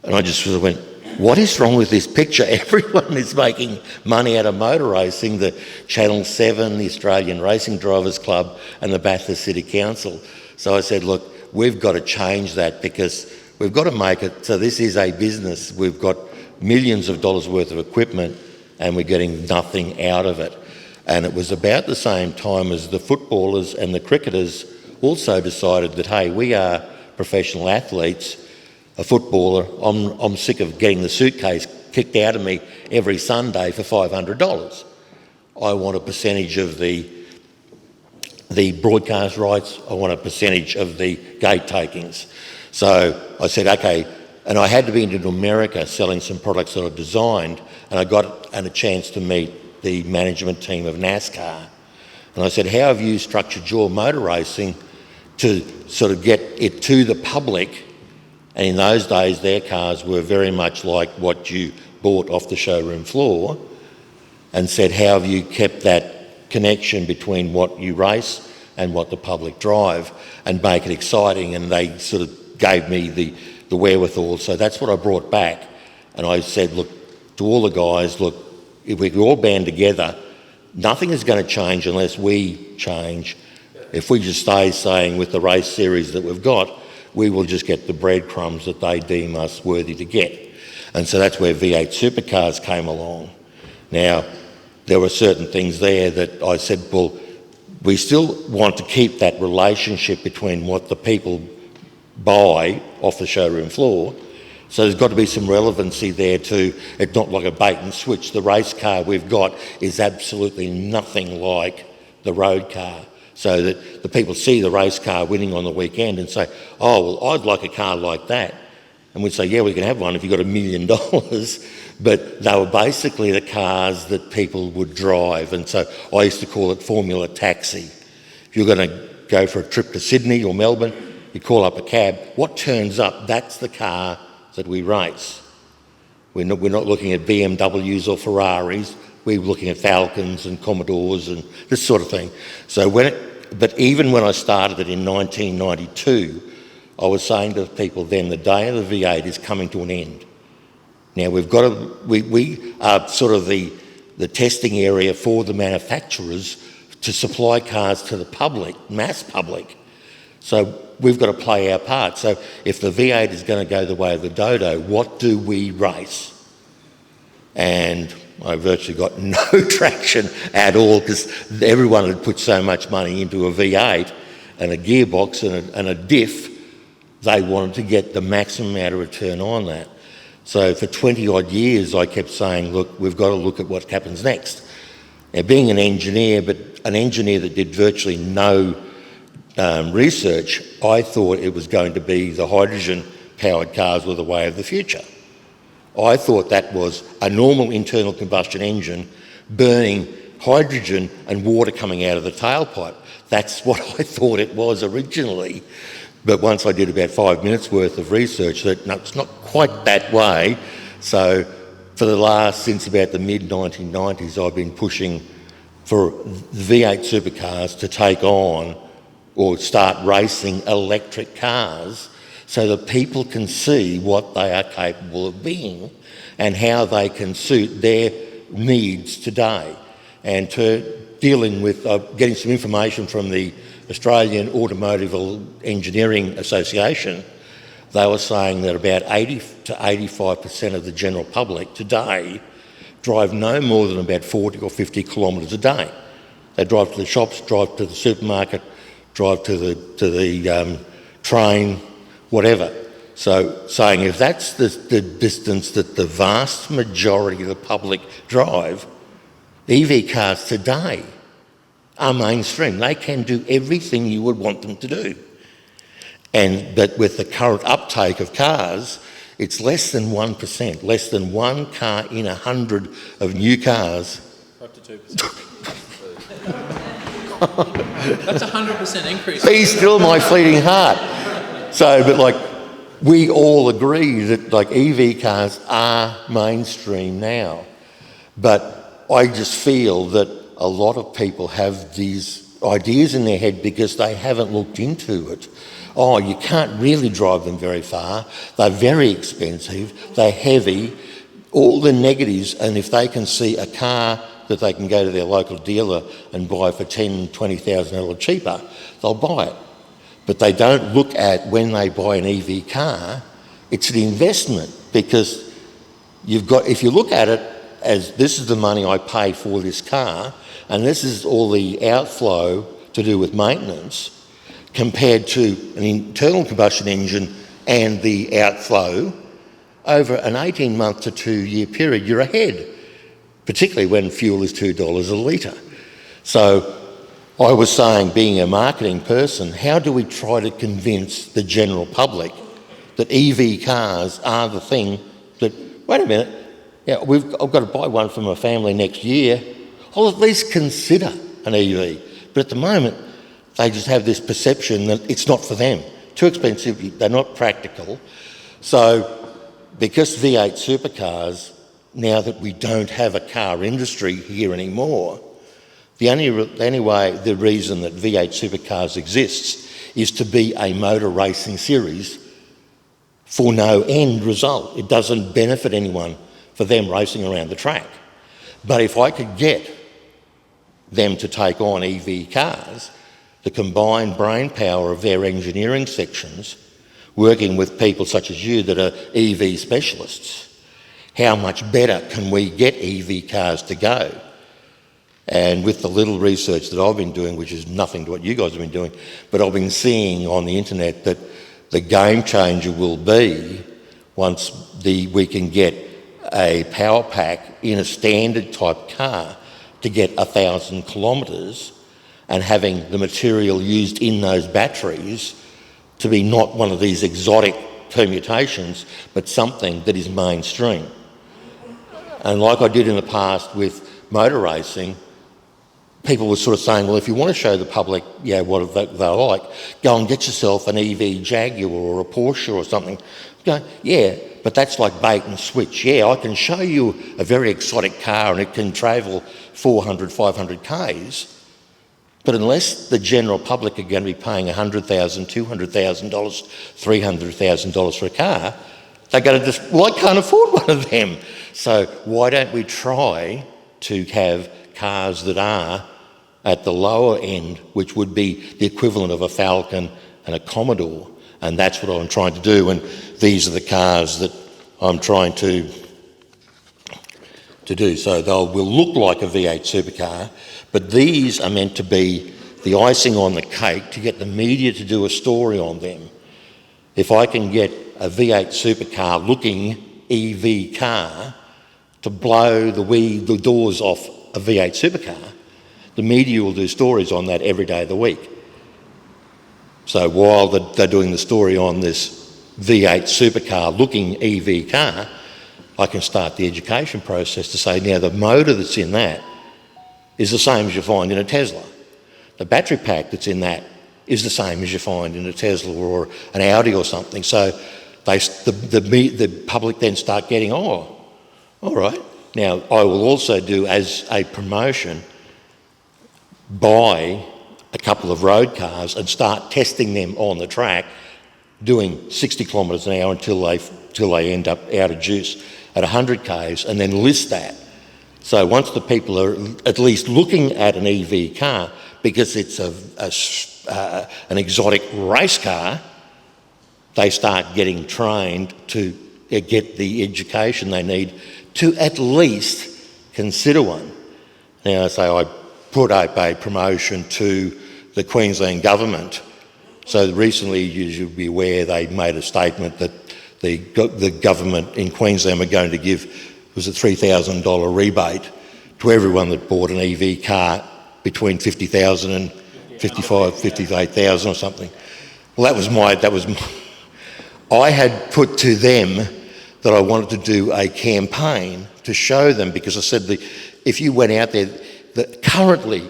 And I just sort of went, what is wrong with this picture? Everyone is making money out of motor racing, the Channel 7, the Australian Racing Drivers Club and the Bathurst City Council. So I said, look, we've got to change that because we've got to make it so this is a business. We've got millions of dollars worth of equipment and we're getting nothing out of it. And it was about the same time as the footballers and the cricketers also decided that, hey, we are professional athletes. A footballer, I'm sick of getting the suitcase kicked out of me every Sunday for $500. I want a percentage of the broadcast rights. I want a percentage of the gate takings. So I said, okay, and I had to be into America selling some products that I designed, and I got a chance to meet the management team of NASCAR. And I said, how have you structured your motor racing to sort of get it to the public? And in those days, their cars were very much like what you bought off the showroom floor, and said, how have you kept that connection between what you race and what the public drive and make it exciting? And they sort of gave me the wherewithal. So that's what I brought back. And I said, look, to all the guys, look, if we could all band together, nothing is going to change unless we change. If we just stay saying with the race series that we've got, we will just get the breadcrumbs that they deem us worthy to get. And so that's where V8 Supercars came along. Now, there were certain things there that I said, well, we still want to keep that relationship between what the people buy off the showroom floor. So there's got to be some relevancy there too. It's not like a bait and switch. The race car we've got is absolutely nothing like the road car. So that the people see the race car winning on the weekend and say, oh, well, I'd like a car like that. And we'd say, yeah, we can have one if you've got $1 million. But they were basically the cars that people would drive. And so I used to call it Formula Taxi. If you're going to go for a trip to Sydney or Melbourne, you call up a cab. What turns up, that's the car that we race. We're not looking at BMWs or Ferraris. We were looking at Falcons and Commodores and this sort of thing. So but even when I started it in 1992, I was saying to people then, the day of the V8 is coming to an end. Now we are sort of the testing area for the manufacturers to supply cars to the public, mass public. So we've got to play our part. So if the V8 is going to go the way of the Dodo, what do we race? And I virtually got no traction at all because everyone had put so much money into a V8 and a gearbox and a diff. They wanted to get the maximum amount of return on that. So for 20 odd years, I kept saying, look, we've got to look at what happens next. Now, being an engineer, but an engineer that did virtually no research, I thought it was going to be the hydrogen-powered cars were the way of the future. I thought that was a normal internal combustion engine burning hydrogen and water coming out of the tailpipe. That's what I thought it was originally. But once I did about 5 minutes worth of research, that no, it's not quite that way. So since about the mid-1990s, I've been pushing for V8 supercars to take on or start racing electric cars so that people can see what they are capable of being and how they can suit their needs today. And dealing with getting some information from the Australian Automotive Engineering Association, they were saying that about 80 to 85% of the general public today drive no more than about 40 or 50 kilometres a day. They drive to the shops, drive to the supermarket, drive to the train, whatever. So saying if that's the distance that the vast majority of the public drive, EV cars today are mainstream. They can do everything you would want them to do. But with the current uptake of cars, It's less than 1%, less than one car in 100 of new cars. Up to 2%. That's a 100% increase. Be still my fleeting heart. So, but like, we all agree that like EV cars are mainstream now. But I just feel that a lot of people have these ideas in their head because they haven't looked into it. Oh, you can't really drive them very far. They're very expensive. They're heavy. All the negatives. And if they can see a car that they can go to their local dealer and buy for $10,000, $20,000 cheaper, they'll buy it. But they don't look at when they buy an EV car, it's an investment because if you look at it as this is the money I pay for this car and this is all the outflow to do with maintenance, compared to an internal combustion engine and the outflow, over an 18-month to 2-year period, you're ahead, particularly when fuel is $2 a litre. So I was saying, being a marketing person, how do we try to convince the general public that EV cars are the thing that, wait a minute, yeah, I've got to buy one for my family next year, I'll at least consider an EV. But at the moment, they just have this perception that it's not for them. Too expensive, they're not practical. So because V8 supercars, now that we don't have a car industry here anymore, the reason that V8 supercars exists is to be a motor racing series for no end result. It doesn't benefit anyone for them racing around the track. But if I could get them to take on EV cars, the combined brain power of their engineering sections, working with people such as you that are EV specialists, how much better can we get EV cars to go? And with the little research that I've been doing, which is nothing to what you guys have been doing, but I've been seeing on the internet that the game changer will be once we can get a power pack in a standard type car to get 1,000 kilometres, and having the material used in those batteries to be not one of these exotic permutations, but something that is mainstream. And like I did in the past with motor racing, people were sort of saying, well, if you want to show the public, yeah, what they're like, go and get yourself an EV Jaguar or a Porsche or something. Go, yeah, but that's like bait and switch. Yeah, I can show you a very exotic car and it can travel 400, 500 Ks, but unless the general public are going to be paying $100,000, $200,000, $300,000 for a car, they're going to just, well, I can't afford one of them. So why don't we try to have cars that are at the lower end, which would be the equivalent of a Falcon and a Commodore, and that's what I'm trying to do, and these are the cars that I'm trying to do. So will look like a V8 supercar, but these are meant to be the icing on the cake to get the media to do a story on them. If I can get a V8 supercar looking EV car to blow the doors off a V8 supercar, the media will do stories on that every day of the week. So while they're doing the story on this V8 supercar looking EV car, I can start the education process to say, now the motor that's in that is the same as you find in a Tesla. The battery pack that's in that is the same as you find in a Tesla or an Audi or something. So the public then start getting, oh, all right. Now, I will also do, as a promotion, buy a couple of road cars and start testing them on the track, doing 60 kilometres an hour until they end up out of juice at 100 Ks, and then list that. So once the people are at least looking at an EV car, because it's an exotic race car, they start getting trained to get the education they need to at least consider one. Now, I say I put up a promotion to the Queensland government. So recently, you should be aware, they made a statement that the government in Queensland were going to give, was a $3,000 rebate to everyone that bought an EV car between $50,000 and $58,000 or something. Well, that was I had put to them that I wanted to do a campaign to show them, because I said if you went out there, that currently,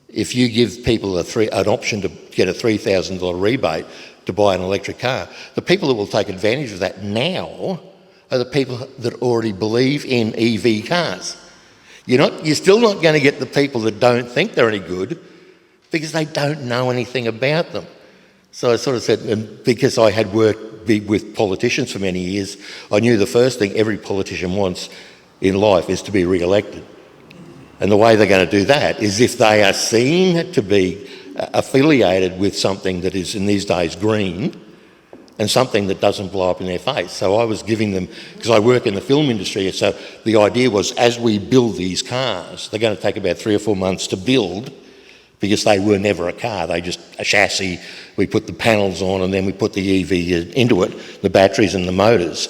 if you give people an option to get a $3,000 rebate to buy an electric car, the people that will take advantage of that now are the people that already believe in EV cars. You're still not going to get the people that don't think they're any good because they don't know anything about them. So I sort of said, and because I had worked with politicians for many years, I knew the first thing every politician wants in life is to be re-elected. And the way they're going to do that is if they are seen to be affiliated with something that is in these days green and something that doesn't blow up in their face. So I was giving them, because I work in the film industry, so the idea was as we build these cars, they're going to take about 3 or 4 months to build, because they were never a car, they just a chassis, we put the panels on and then we put the EV into it, the batteries and the motors.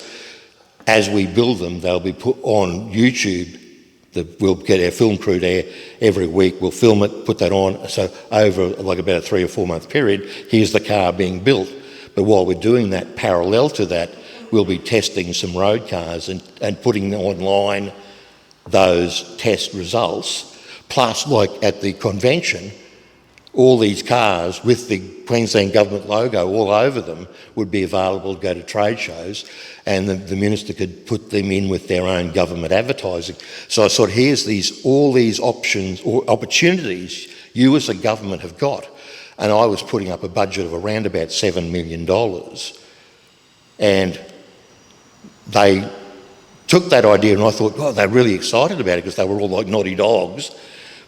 As we build them, they'll be put on YouTube. We'll get our film crew there every week, we'll film it, put that on, so over like about a 3 or 4 month period, here's the car being built. But while we're doing that, parallel to that, we'll be testing some road cars and putting online those test results. Plus, like at the convention, all these cars with the Queensland Government logo all over them would be available to go to trade shows, and the minister could put them in with their own government advertising. So I thought, here's all these options or opportunities you as a government have got. And I was putting up a budget of around about $7 million. And they took that idea, and I thought, oh, they're really excited about it because they were all like naughty dogs.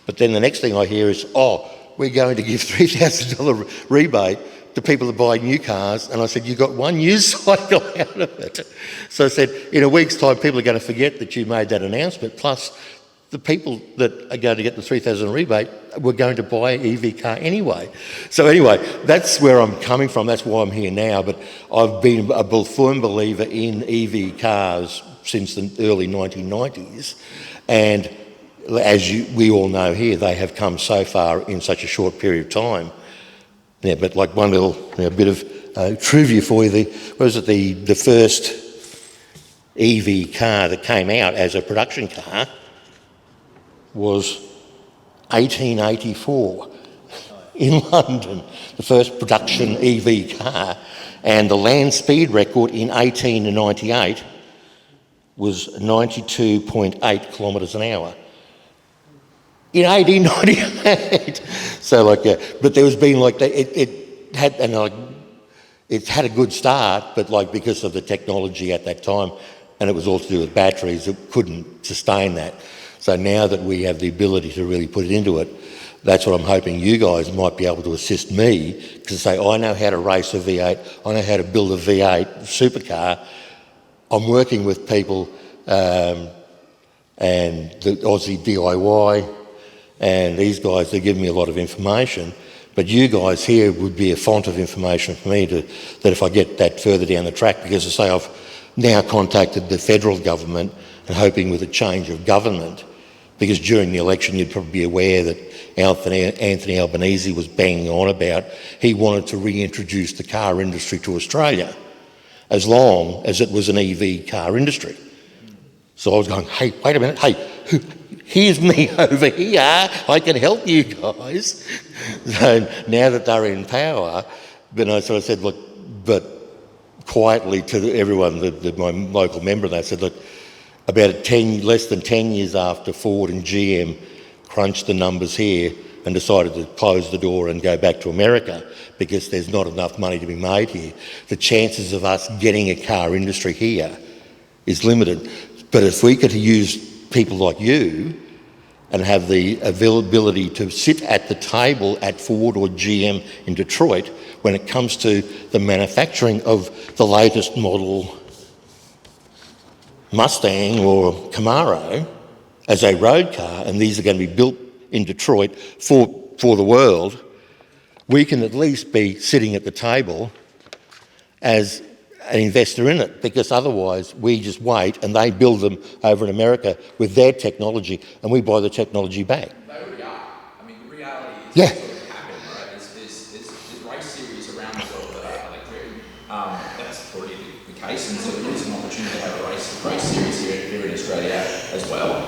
But then the next thing I hear is, oh, we're going to give $3,000 rebate to people that buy new cars. And I said, you got one news cycle out of it. So I said, in a week's time, people are going to forget that you made that announcement. Plus, the people that are going to get the $3,000 rebate were going to buy an EV car anyway. So anyway, that's where I'm coming from. That's why I'm here now. But I've been a firm believer in EV cars since the early 1990s. And as we all know here, they have come so far in such a short period of time. Yeah, but like one little bit of trivia for you, the first EV car that came out as a production car was 1884 in London, the first production EV car, and the land speed record in 1898 was 92.8 kilometres an hour. In 1898, so but there was been it had a good start, but because of the technology at that time, and it was all to do with batteries, it couldn't sustain that. So now that we have the ability to really put it into it, that's what I'm hoping you guys might be able to assist me, because say, I know how to race a V8, I know how to build a V8 supercar. I'm working with people and the Aussie DIY, and these guys, they give me a lot of information, but you guys here would be a font of information for me that if I get that further down the track, because I say I've now contacted the federal government and hoping with a change of government, because during the election you'd probably be aware that Anthony Albanese was banging on about he wanted to reintroduce the car industry to Australia as long as it was an EV car industry. So I was going, hey, wait a minute, hey, here's me over here, I can help you guys. So now that they're in power, then I sort of said, look, but quietly to everyone, my local member, they said, look, about less than 10 years after Ford and GM crunched the numbers here and decided to close the door and go back to America because there's not enough money to be made here, the chances of us getting a car industry here is limited. But if we could use people like you and have the availability to sit at the table at Ford or GM in Detroit when it comes to the manufacturing of the latest model Mustang or Camaro as a road car, and these are going to be built in Detroit for the world, we can at least be sitting at the table as an investor in it, because otherwise we just wait and they build them over in America with their technology and we buy the technology back. They already are. I mean, the reality is yeah. It's sort of happening, right? There's race series around the world that are electric. That's already the case, and so there is an opportunity to have a race series here in Australia as well.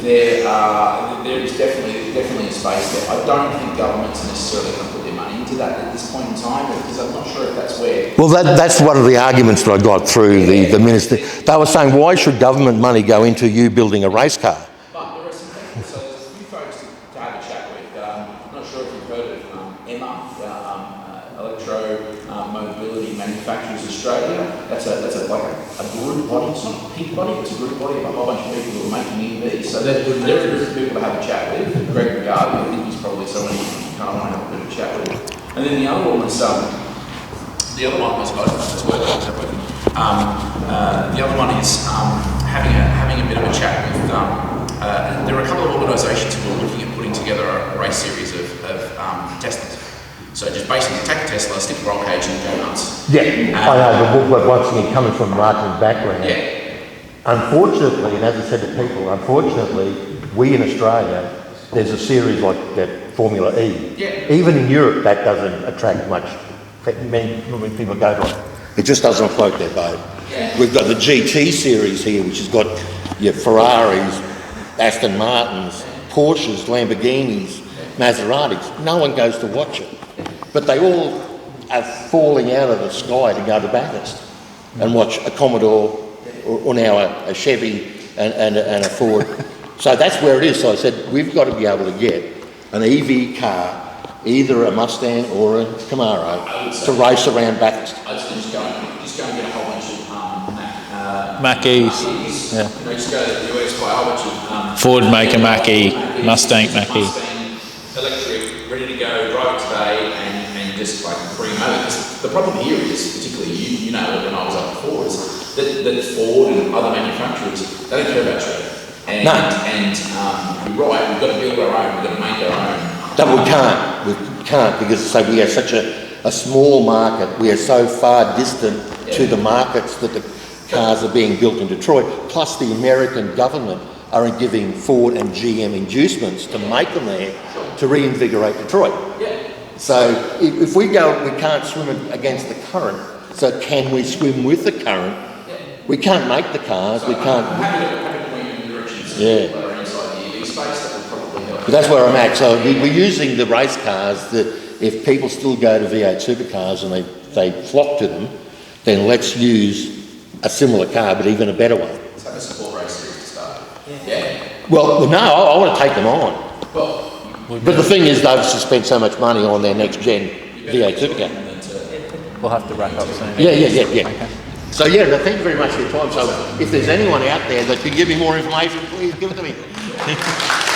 There is definitely a space there. I don't think government's necessarily going to put their money into that at this point in time, because I'm not sure if that's where... Well, that's one of the arguments that I got through the minister. They were saying, why should government money go into you building a race car? But there are some people, so there's a few folks to have a chat with. I'm not sure if you've heard of EMA, Electro Mobility Manufacturers Australia. That's like a group body. It's not a peak body, it's a group body of a whole bunch of people who are making EVs. So they're a group of people to have a chat with. Greg Regard, I think he's probably someone you kind of want to have a bit of a chat with. And then the other one was, the other one was, I don't know if it's working. The other one is having a bit of a chat with, there are a couple of organisations who are looking at putting together a race series of Teslas. So just basically take a Tesla, stick the roll cage and go nuts. Yeah, I know, but once again, coming from a marketing background, unfortunately, and as I said to people, unfortunately, we in Australia, there's a series like that Formula E. Yeah. Even in Europe, that doesn't attract much. Many people go to it. It just doesn't float their boat. Yeah. We've got the GT series here, which has got your Ferraris, Aston Martins, Porsches, Lamborghinis, Maseratis. No one goes to watch it. But they all are falling out of the sky to go to Bathurst and watch a Commodore or now a Chevy and a Ford. So that's where it is. So I said, we've got to be able to get an EV car, either a Mustang or a Camaro, to race around Bathurst. I was just go and get a whole bunch of Mach-E's. Yeah. You know, just go to the US, buy a whole bunch of Ford make a Mach-E, Mustang Mach-E. Electric, ready to go, drive it today, and just like bring them over. Because the problem here is, particularly you know when I was up before, is that Ford and other manufacturers, they don't care about trade. And you're right, we've got to build our own, we've got to make our own. No, we can't because we are such a small market. We are so far distant to the markets that the cars are being built in Detroit. Plus the American government are giving Ford and GM inducements to make them there to reinvigorate Detroit. Yeah. So if we go, we can't swim against the current. So can we swim with the current? We can't make the cars. We can't. I'm happy to point you in directions Yeah. that are inside the EV space that will probably help. But that's where I'm at. So we're using the race cars that if people still go to V8 supercars and they flock to them, then let's use a similar car, but even a better one. Let's have a support race series to start. Yeah. Well, no, I want to take them on. Well, But the thing is, they've spent so much money on their next gen V8 supercar. We'll have to wrap up soon. Yeah. Okay. So no, thank you very much for your time. So if there's anyone out there that can give me more information, please give it to me.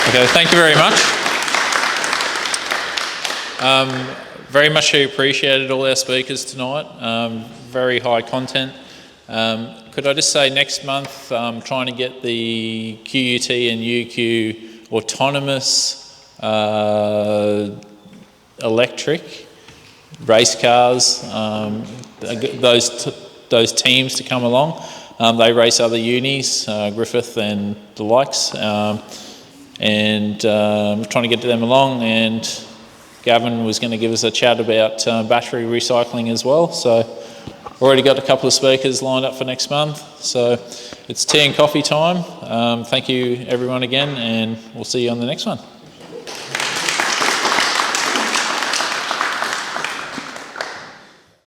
Okay, thank you very much. Very much appreciated all our speakers tonight. Very high content. Could I just say next month, trying to get the QUT and UQ autonomous electric race cars, those teams to come along. They race other unis, Griffith and the likes, and trying to get them along. And Gavin was going to give us a chat about battery recycling as well. So already got a couple of speakers lined up for next month. So it's tea and coffee time. Thank you everyone again, and we'll see you on the next one.